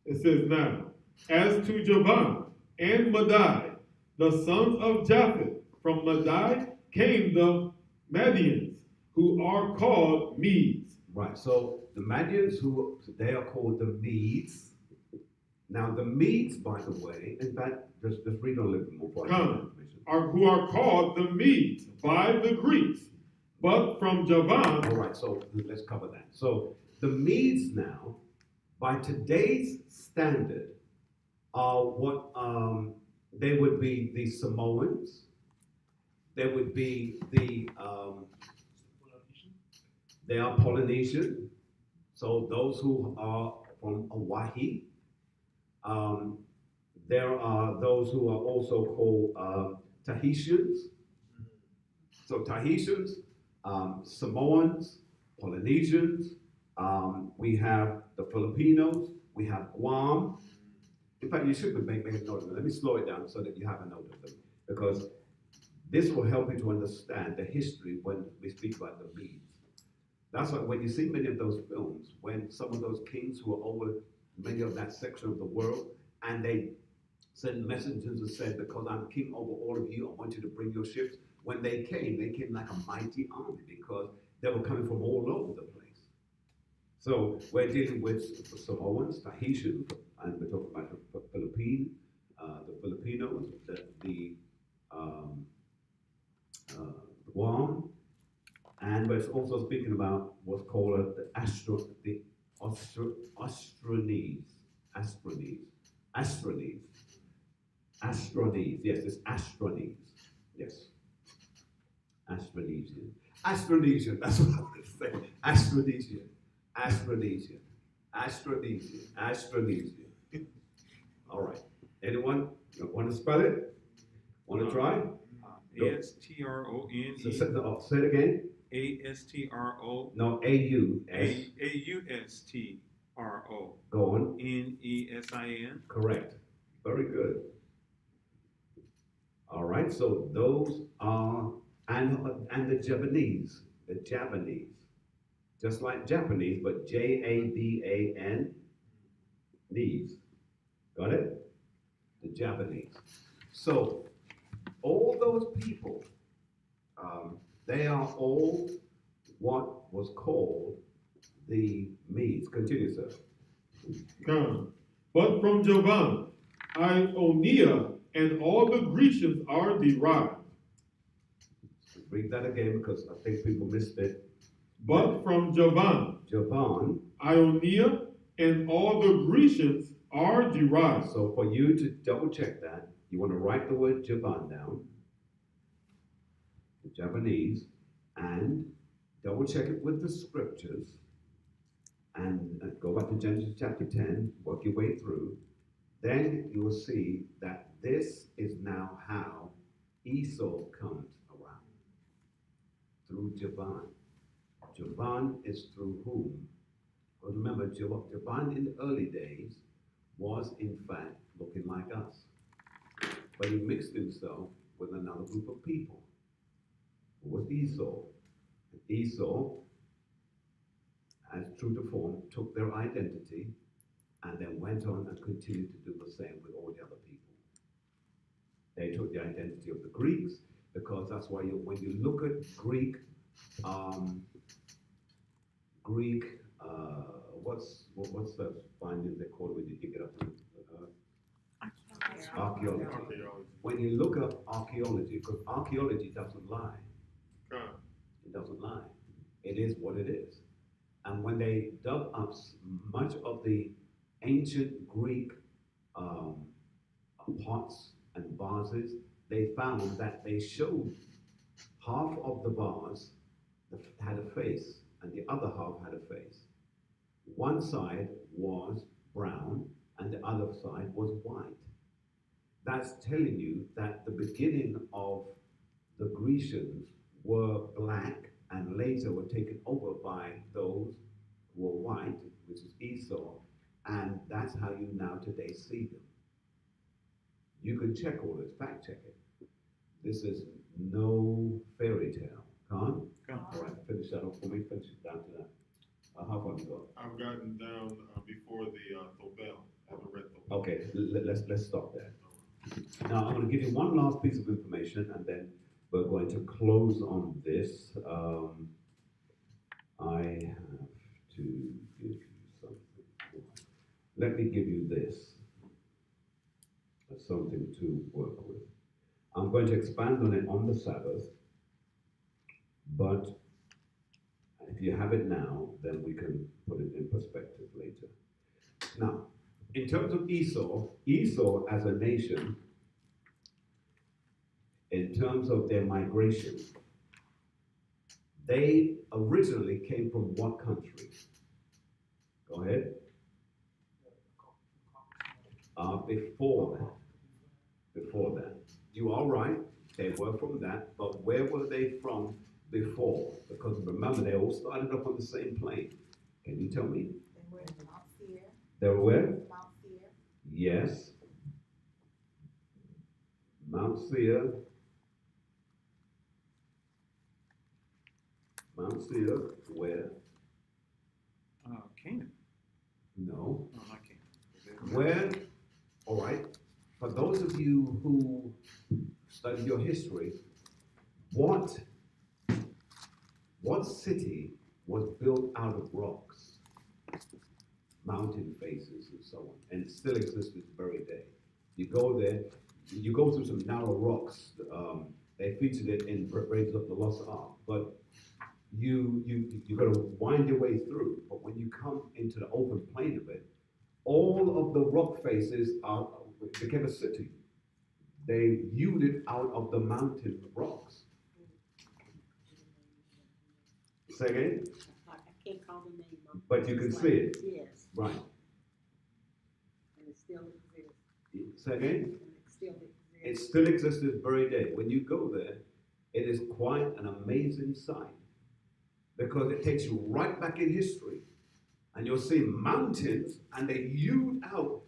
It says now, as to Javan and Madai, the sons of Japheth, from Madai came the Madians, who are called Medes. Right, so the Madians, they are called the Medes. Now the Medes, by the way, in fact, just read a little bit more. Who are called the Medes by the Greeks, But from Javan, All right, so let's cover that. So the Medes now, by today's standard, are what they would be the Samoans. They would be they are Polynesian. So those who are from Hawaii. There are those who are also called Tahitians. So Tahitians, Samoans, Polynesians. We have the Filipinos. We have Guam. In fact, you should make a note of them. Let me slow it down so that you have a note of them, because this will help you to understand the history when we speak about the Medes. That's why when you see many of those films, when some of those kings who are over many of that section of the world, and they sent messengers and said, because I'm king over all of you, I want you to bring your ships. When they came like a mighty army, because they were coming from all over the place. So we're dealing with Samoans, Tahitians, and we're talking about the Filipinos, the Guam, and we're also speaking about what's called the Austronese. Yes, it's Austronese. Yes. Austronesian, that's what I want to say. Austronesian. All right. Anyone want to spell it? Want to try? A-S-T-R-O-N-E. Say it again. A-S-T-R-O. No, A-U-S. A-U-S-T-R-O. Go on. N-E-S-I-N. Correct. Very good. All right, so those are, and the Japanese, just like Japanese, but Jaban, these. Got it? The Japanese. So all those people, they are all what was called the Medes. Continue, sir. Come. But from Javan, Ionia, and all the Grecians are derived. Read that again because I think people missed it. But from Javan, Ionia, and all the Grecians are derived. So for you to double check that, you want to write the word Javan down, the Japanese, and double check it with the scriptures, and go back to Genesis chapter 10, work your way through. Then you will see that this is now how Esau comes around, through Javan. Javan is through whom? Well, remember, Javan in the early days was in fact looking like us. But he mixed himself with another group of people, who was Esau. And Esau, as true to form, took their identity and then went on and continued to do the same with all the other people. They took the identity of the Greeks, because that's why when you look at Greek, what's the finding they call it when you dig it up? Archaeology. When you look up archaeology, because archaeology doesn't lie. It doesn't lie. It is what it is. And when they dug up much of the ancient Greek pots and vases, they found that they showed half of the vase had a face and the other half had a face. One side was brown and the other side was white. That's telling you that the beginning of the Grecians were black and later were taken over by those who were white, which is Esau, and that's how you now today see them. You can check all this, fact check it. This is no fairy tale. Khan? All right, finish that off for me, finish it down to that. How far have you got? I've gotten down before the Thobel. I haven't read Thobel. Okay, let's stop there. Now I'm going to give you one last piece of information, and then we're going to close on this. I have to give you something. Let me give you this as something to work with. I'm going to expand on it on the Sabbath, but If you have it now, then we can put it in perspective later. Now, in terms of Esau as a nation, in terms of their migration, they originally came from what country? Go ahead. Before that. You are right, they were from that, but where were they from before? Because remember, they all started up on the same plane. Can you tell me? They were in Mount Seir. They were where? Mount Seir. Yes. Mount Seir. Mount Seir, where? Canaan. No. No, not Canaan. Where? All right. For those of you who study your history, what city was built out of rocks, mountain faces, and so on, and still exists to this very day? You go there, you go through some narrow rocks. They featured it in Raiders of the Lost Ark, but you got to wind your way through. But when you come into the open plain of it, all of the rock faces became a city. They hewed it out of the mountain rocks. Say again? I can't call the name of it. But you can It's see it. Yes, Right. and it still exists. Say again? And it still exists. It still exists to this very day. When you go there, it is quite an amazing sight because it takes you right back in history. And you'll see mountains, and they hewed out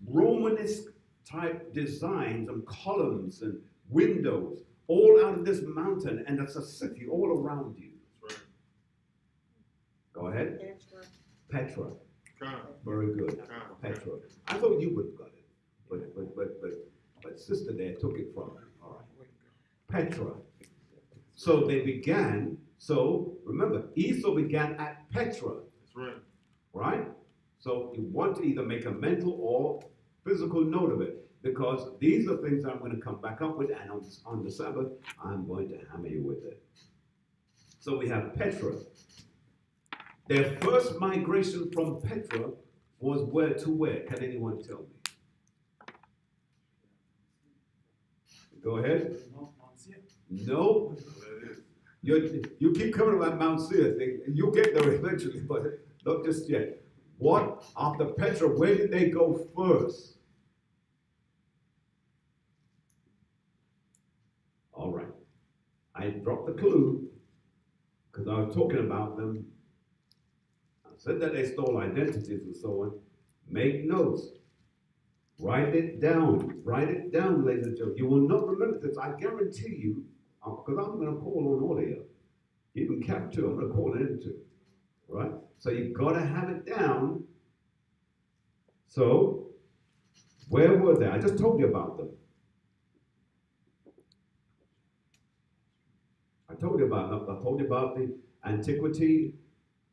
Romanesque type designs and columns and windows all out of this mountain, and it's a city all around you. That's right. Go ahead. Petra. Petra. Very good. God. Petra. I thought you would have got it, but sister there took it from her. All right. Petra. So they began. So remember, Esau began at Petra. That's right. Right? So you want to either make a mental or physical note of it, because these are things I'm going to come back up with, and on the Sabbath, I'm going to hammer you with it. So we have Petra. Their first migration from Petra was where to where? Can anyone tell me? Go ahead. No. You keep coming about Mount Seir thing, and you'll get there eventually, but not just yet. What, after Petra, where did they go first? All right. I dropped the clue because I was talking about them. I said that they stole identities and so on. Make notes. Write it down. Write it down, ladies and gentlemen. You will not remember this. I guarantee you, because I'm going to call on all of you. Even Cap too, I'm going to call it in too. Right? So you've got to have it down. So, where were they? I just told you about them. I told you about them. I told you about the antiquity.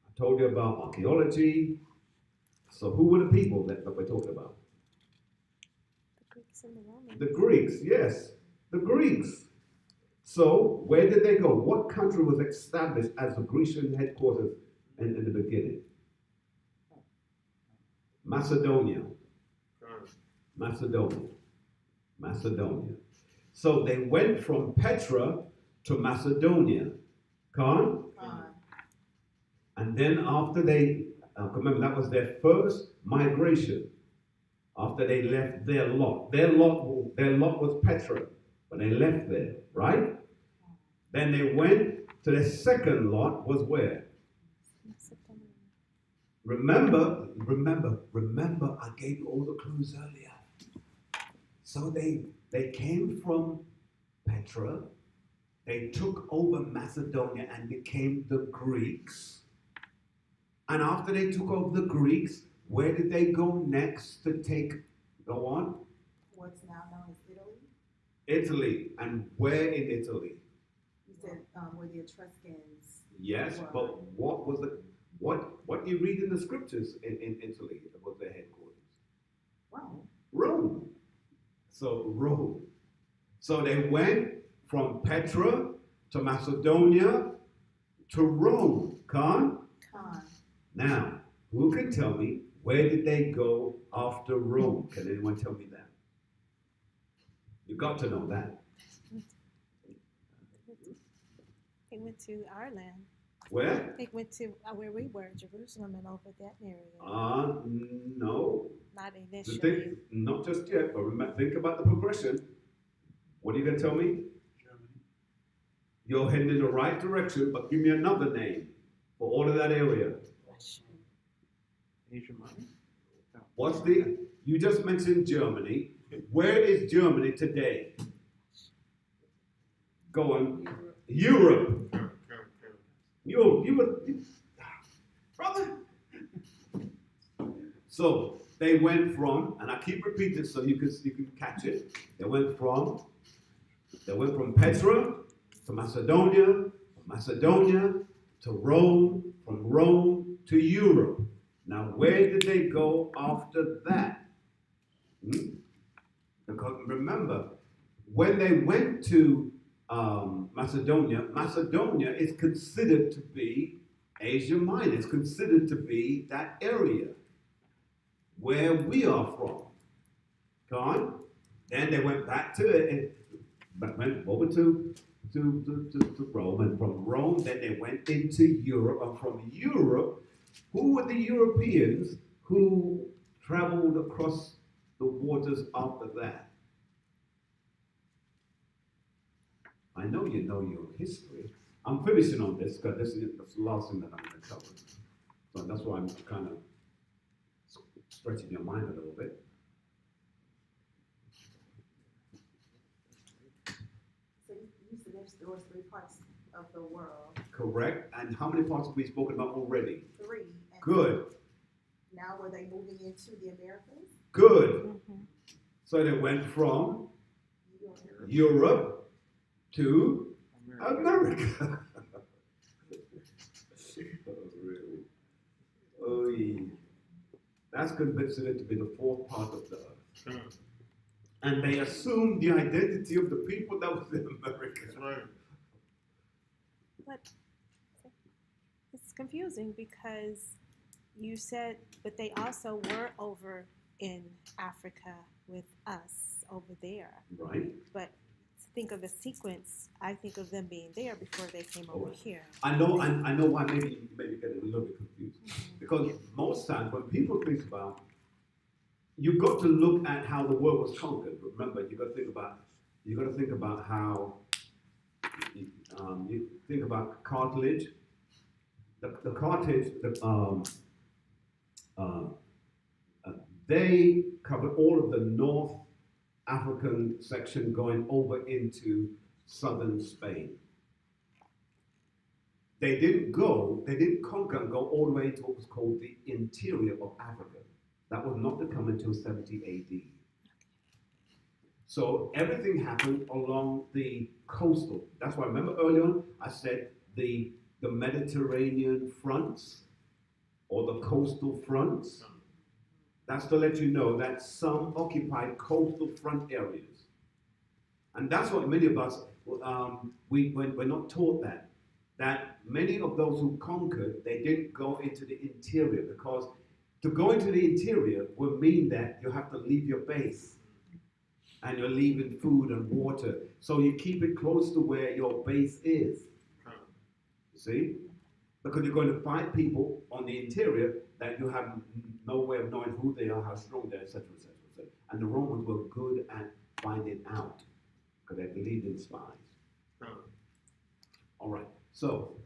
I told you about archaeology. So who were the people that we're talking about? The Greeks and the Romans. The Greeks, yes. The Greeks. So, where did they go? What country was established as the Grecian headquarters in the beginning? Macedonia. Macedonia. So they went from Petra to Macedonia. Khan? And then after they, remember that was their first migration. After they left their lot. Their lot was Petra, but they left there, right? Then they went to the second lot was where? Remember, I gave you all the clues earlier. So they came from Petra, they took over Macedonia and became the Greeks. And after they took over the Greeks, where did they go next to go on? What's now known as Italy. Italy. And where in Italy? You said where the Etruscans. Yes, were. but what was what do you read in the scriptures in Italy that was their headquarters? Rome. So Rome. So they went from Petra to Macedonia to Rome. Khan? Khan. Now, who can tell me where did they go after Rome? Can anyone tell me that? You got to know that. They went to our land. Where? They went to where we were, Jerusalem, and over that area. No. Not The initially. thing, not just yet, but remember, think about the progression. What are you going to tell me? Germany. You're heading in the right direction, but give me another name for all of that area. Asia Minor. What's the, you just mentioned Germany. Where is Germany today? Go on. Europe. Brother. So they went from, and I keep repeating so you can catch it. They went from Petra to Macedonia, from Macedonia to Rome, from Rome to Europe. Now, where did they go after that? Because remember, when they went to Macedonia, Macedonia is considered to be Asia Minor. It's considered to be that area where we are from. Gone. Then they went back to it, went over to Rome, and from Rome, then they went into Europe, and from Europe, who were the Europeans who traveled across the waters after that? I know you know your history. I'm finishing on this because this is the last thing that I'm going to cover. So that's why I'm kind of stretching your mind a little bit. So you said there was 3 parts of the world. Correct. And how many parts have we spoken about already? 3. And Good. now were they moving into the Americas? Good. Mm-hmm. So they went from Europe. Europe to America. Oh, really? Oh, yeah. That's considered to be the 4th part of the earth. And they assumed the identity of the people that was in America. That's right. But it's confusing because you said, but they also were over in Africa with us over there. Right? But think of the sequence. I think of them being there before they came over here. I know why maybe getting a little bit confused. Because most times when people think about, you've got to look at how the world was conquered. Remember, you got to think about how you think about Carthage. The Carthage, they covered all of the North African section going over into southern Spain. They didn't conquer and go all the way to what was called the interior of Africa. That was not to come until 70 AD. So everything happened along the coastal. That's why, remember earlier on, I said the Mediterranean fronts or the coastal fronts. That's to let you know that some occupied coastal front areas. And that's what many of us, we're not taught that many of those who conquered, they didn't go into the interior, because to go into the interior would mean that you have to leave your base and you're leaving food and water. So you keep it close to where your base is. You see? Because you're going to find people on the interior that you have no way of knowing who they are, how strong they are, etc., etc., etc. And the Romans were good at finding out because they believed in spies. All right. So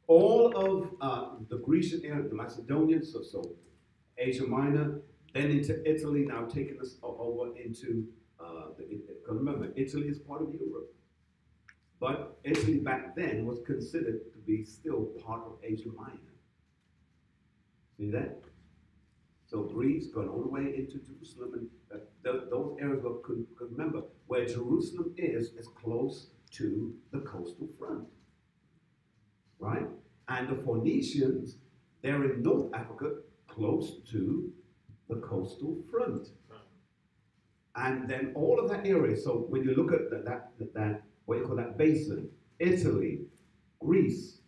all of the Grecian area, the Macedonians, so Asia Minor, then into Italy, now taking us over into because remember, Italy is part of Europe. But Italy back then was considered to be still part of Asia Minor. See that? So Greece going all the way into Jerusalem, and those areas were, because remember, where Jerusalem is close to the coastal front. Right? And the Phoenicians, they're in North Africa, close to the coastal front. And then all of that area, so when you look at that what you call that basin, Italy, Greece,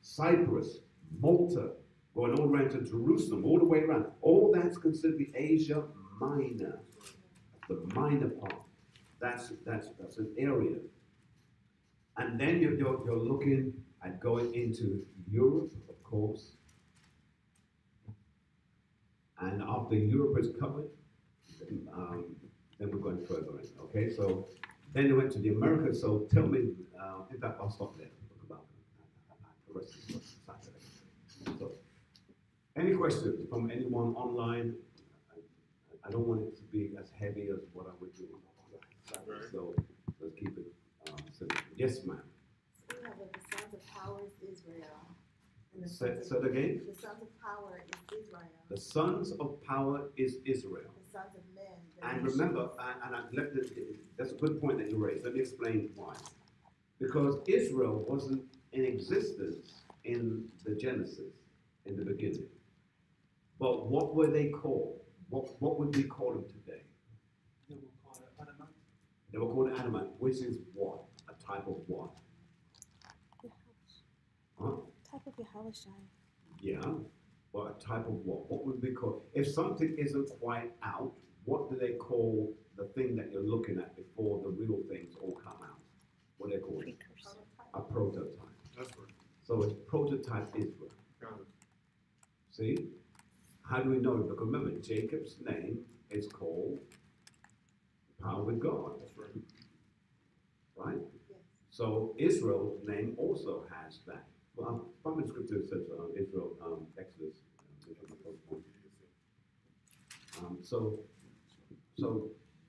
Cyprus, Malta, going all around to Jerusalem, all the way around. All that's considered the Asia Minor, the minor part. That's an area. And then you're looking at going into Europe, of course. And after Europe is covered, then we're going further in. Okay, so then they went to the Americas. So tell me, in fact, I'll stop there. Talk about the rest of the Saturday. So, any questions from anyone online? I don't want it to be as heavy as what I would do on Saturday. So let's keep it simple. Yes, ma'am. So we have the sons of power is Israel. And Say it again. The sons of power is Israel. The sons of power is Israel. The sons of men. the And nations. remember, that's a good point that you raised. Let me explain why. Because Israel wasn't in existence in the Genesis, in the beginning. But what were they called? What would we call them today? They were called Adamite. They were called Adamite, which is what? A type of what? Huh? Type of Yahushai. Yeah. Well, a type of what? What would we call? If something isn't quite out, what do they call the thing that you're looking at before the real things all come out? What do they call it? Precursor. A prototype. That's right. So it's prototype Israel. Got it. See? How do we know? Because remember, Jacob's name is called Power with God. That's right. Right? Yes. So Israel's name also has that. Well, from the scripture it says Israel, Exodus, which is my first point. So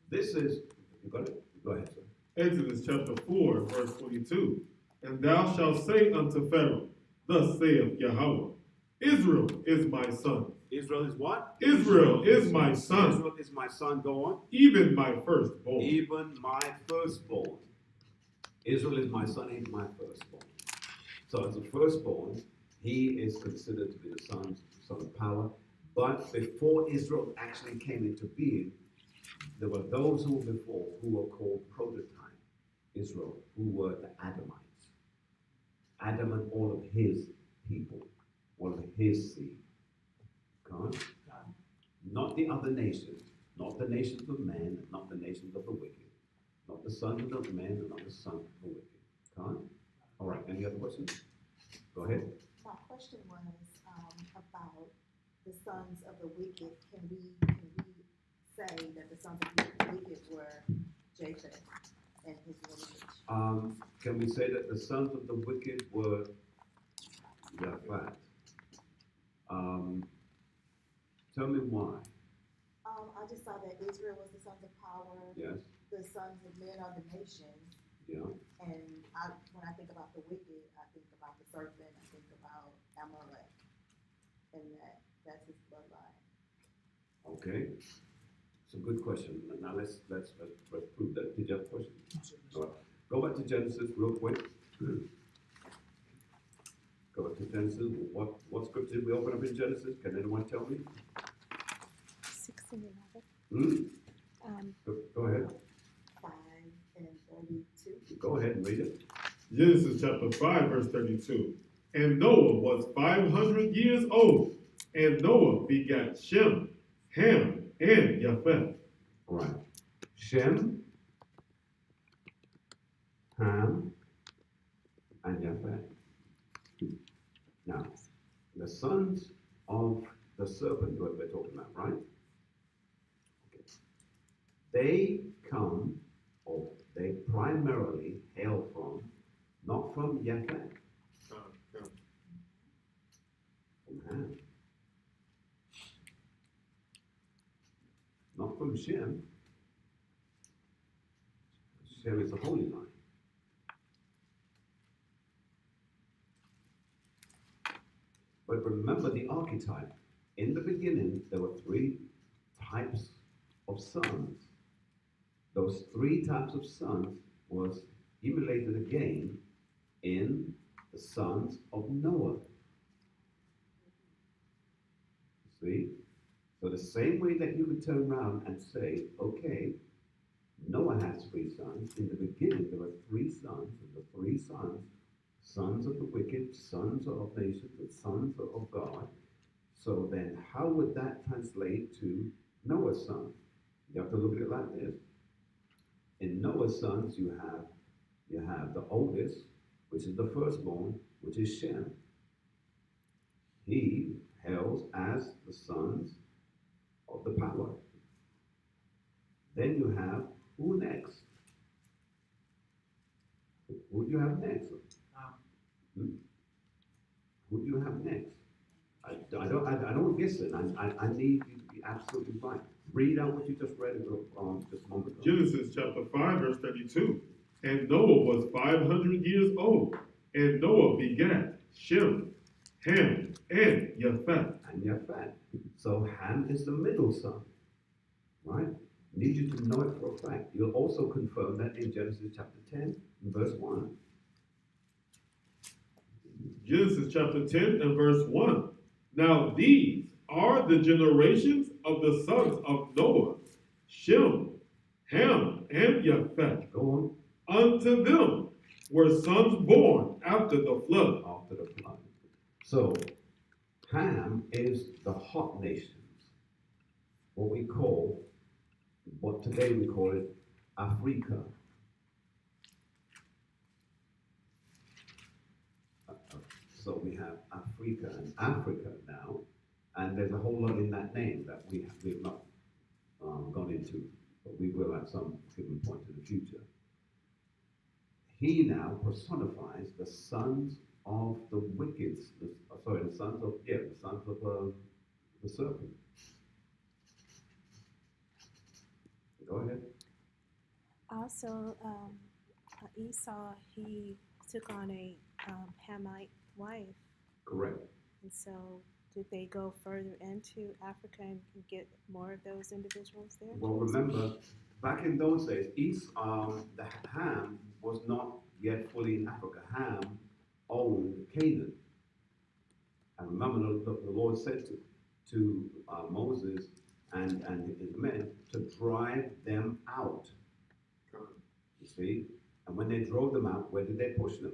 this is, you got it? Go ahead, sir. Exodus chapter 4, verse 22. And thou shalt say unto Pharaoh, Thus saith Yahweh, Israel is my son. Israel is what? Israel is my son, Israel is my son, go on. even my firstborn. Even my firstborn. Israel is my son, he's my firstborn. So as a firstborn, he is considered to be the son of power. But before Israel actually came into being, there were those who were before who were called prototype Israel, who were the Adamites. Adam and all of his people, all of his seed. God? Not the other nations, not the nations of men, not the nations of the wicked, not the sons of men, and not the sons of the wicked. God? All right, any other questions? Go ahead. My question was about the sons of the wicked. Can we say that the sons of the wicked were Japheth and his lineage? Can we say that the sons of the wicked were Japhet? Tell me why. I just saw that Israel was the sons of power. Yes. The sons of men are the nations. Yeah. And when I think about the wicked, I think about the serpent. I think about Amalek, and that's his bloodline. Okay. It's a good question. Now let's prove that. Did you have a question? All right. Go back to Genesis real quick. Go back to Genesis. What scripture did we open up in Genesis? Can anyone tell me? 6 and 11. Go ahead. 5 and 32. Go ahead and read it. Genesis chapter 5, verse 32. And Noah was 500 years old, and Noah begat Shem, Ham, and Japheth. All right. Shem, Ham, and Japheth. Now, the sons of the serpent, what we're talking about, right? Okay. They come, or they primarily hail from, not from Japheth, from Ham. Not from Shem. Shem is the holy line. But remember the archetype. In the beginning, there were 3 types of sons. Those 3 types of sons was emulated again in the sons of Noah. See? So the same way that you would turn around and say, okay, Noah has 3 sons. In the beginning, there were 3 sons, and the 3 sons sons of the wicked, sons of nations, and sons of God. So then, how would that translate to Noah's sons? You have to look at it like this. In Noah's sons, you have the oldest, which is the firstborn, which is Shem. He hails as the sons of the power. Then you have who next? Who do you have next? Who do you have next? I don't guess it. I need you to be absolutely right. Read out what you just read just a moment ago. Genesis chapter 5, verse 32. And Noah was 500 years old, and Noah begat Shem, Ham, and Japheth. And Japheth. So Ham is the middle son, right? Need you to know it for a fact. You'll also confirm that in Genesis chapter 10, verse 1. Genesis chapter 10 and verse 1. Now these are the generations of the sons of Noah, Shem, Ham, and Japheth. Go on. Unto them were sons born after the flood. After the flood. So Ham is the hot nations, what today we call it Africa. So we have Africa and Africa now, and there's a whole lot in that name that we've not gone into, but we will at some given point in the future. He now personifies the sons of the wicked, the sons of the serpent. Go ahead. Also, Esau, he took on a Hamite wife. Correct. And so did they go further into Africa and get more of those individuals there? Well, remember, back in those days, the Ham was not yet fully in Africa. Ham owned Canaan. And remember, the Lord said to Moses and his men to drive them out. You see? And when they drove them out, where did they push them?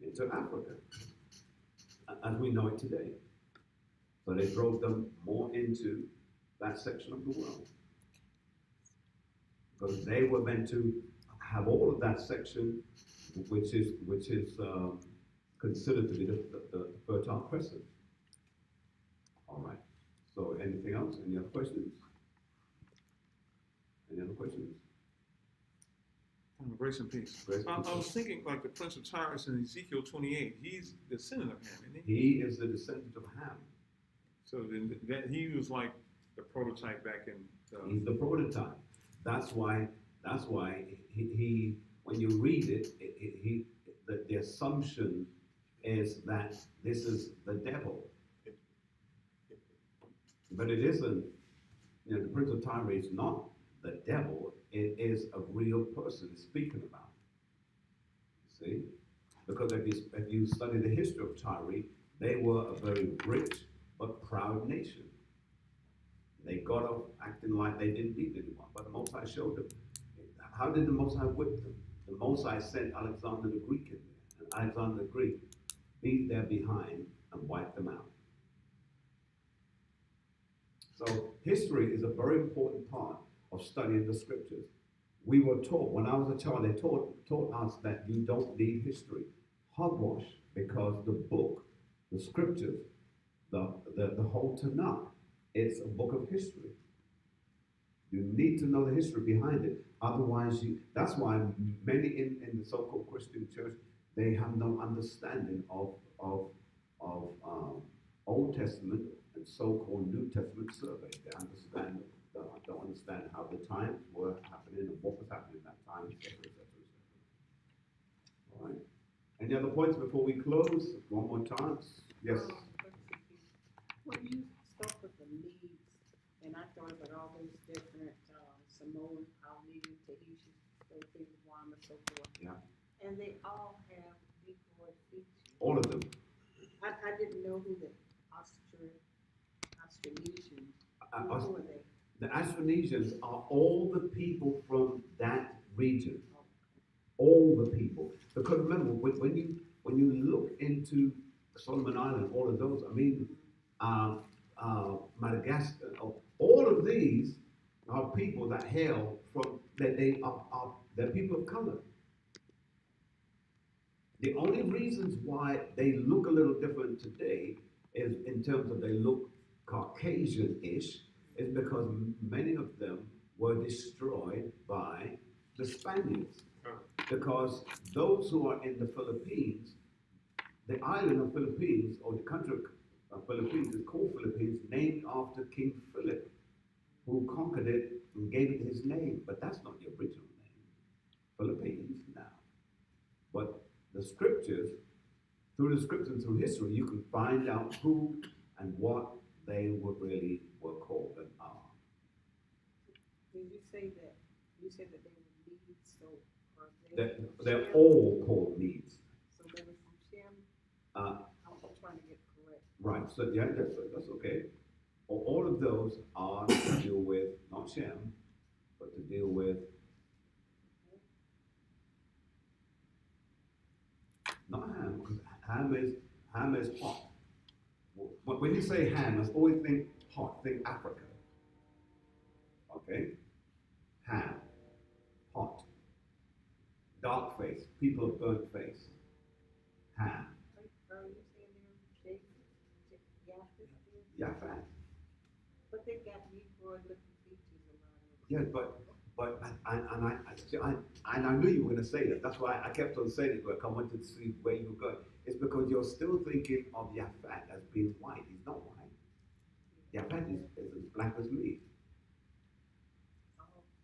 Into Africa, as we know it today. So they drove them more into that section of the world. Because they were meant to have all of that section, which is considered to be the Fertile Crescent. All right. So anything else? Any other questions? Any other questions? Grace and peace. Grace and I was peace. thinking like the Prince of Tyrus in Ezekiel 28. He's the descendant of Ham, isn't he? He is the descendant of Ham. So then that he was like the prototype back in. He's the prototype. That's why he when you read it, the assumption is that this is the devil. But it isn't. The Prince of Tyre is not the devil. It is a real person speaking about. See? Because if you study the history of Tyre, they were a very rich but proud nation. They got off acting like they didn't need anyone, but the Most High showed them. How did the Most High whip them? The Most High sent Alexander the Greek in there, and Alexander the Greek beat their behind and wiped them out. So history is a very important part of studying the scriptures. We were taught, when I was a child, they taught us that you don't need history. Hogwash, because the book, the scriptures, the whole Tanakh, it's a book of history. You need to know the history behind it. Otherwise, that's why many in the so-called Christian church, they have no understanding of Old Testament and so-called New Testament survey. They don't understand how the times were happening and what was happening at that time, etc., etc., etc. All right. Any other points before we close? One more time. Yes. When you spoke of the leaves, and I thought about all those different Samoan, Polynesian, Tahitian, Philippine, Guam, and so forth. Yeah. And they all have decoy features. All of them. I didn't know who the Austronesians, who were they? The Austronesians are all the people from that region. All the people. Because remember, when you look into Solomon Island, all of those, I mean, Madagascar, all of these are people that hail from, that they're people of color. The only reasons why they look a little different today is in terms of they look Caucasian-ish, is because many of them were destroyed by the Spaniards. Because those who are in the Philippines, the island of Philippines, or the country of Philippines is called Philippines, named after King Philip, who conquered it and gave it his name. But that's not the original name. Philippines now. But the scriptures, through the scriptures and through history, you can find out who and what they were called and are. Did you say that, you said that they were leads, so are they? They're all called needs. So they were from Shem? Uh, I'm trying to get correct. right, so yeah, that's okay. All of those are to deal with, not Shem, but to deal with not Ham, because Ham is hot. When you say Ham, let's always think hot, think Africa. Okay? Ham, hot. Dark face, people of burnt face. Ham. Are you saying they're Japheth? Yaphat. But they got Negro looking features around it. Yes, but I knew you were going to say that. That's why I kept on saying it, but I wanted to see where you were going. It's because you're still thinking of Yaphat as being white. He's not white. Yaphat is as black as me.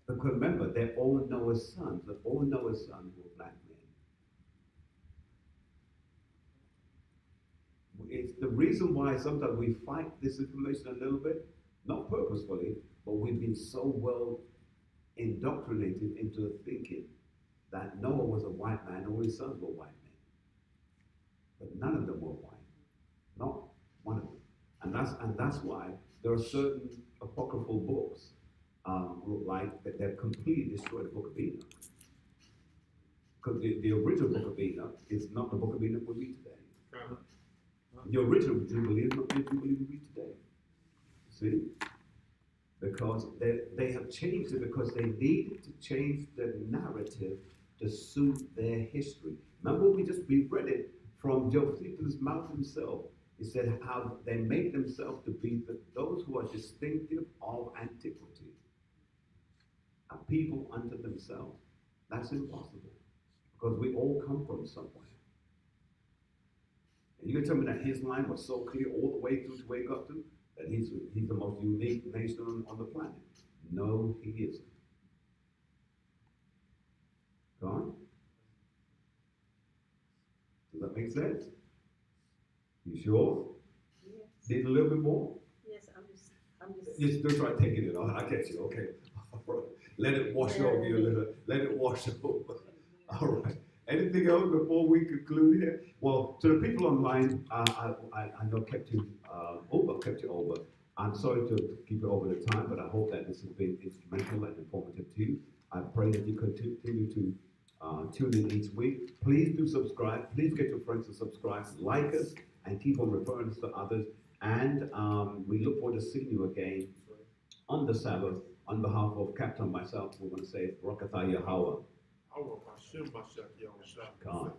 Because remember, they're all Noah's sons. All Noah's sons were black men. It's the reason why sometimes we fight this information a little bit, not purposefully, but we've been so well indoctrinated into the thinking that Noah was a white man, all his sons were white men. But none of them were white. Not one of them. And that's why there are certain apocryphal books like that they've completely destroyed the Book of Enoch. Because the original Book of Enoch is not the Book of Enoch we read today. The original Jubilee is not the Jubilee we read today. See? Because they have changed it because they needed to change the narrative to suit their history. Remember we read it from Josephus' mouth himself. He said how they make themselves to be those who are distinctive of antiquity. A people unto themselves. That's impossible. Because we all come from somewhere. And you can tell me that his line was so clear all the way through to where he got to, that he's the most unique nation on the planet. No, he isn't. Go on. Does that make sense? You sure? Yes. Need a little bit more? Yes, I'm just. You still try taking it on. I get you. Okay. All right. Let it wash over you a little. Let it wash over. All right. Anything else before we conclude here? Well, to the people online, I know kept you over. I'm sorry to keep you over the time, but I hope that this has been instrumental and informative to you. I pray that you continue to tune in each week. Please do subscribe. Please get your friends to subscribe, like us, and keep on referring us to others. And we look forward to seeing you again on the Sabbath. On behalf of Captain and myself, we're going to say, Barakatah Yahweh. Our Hashem Mashiach Yahushua. God.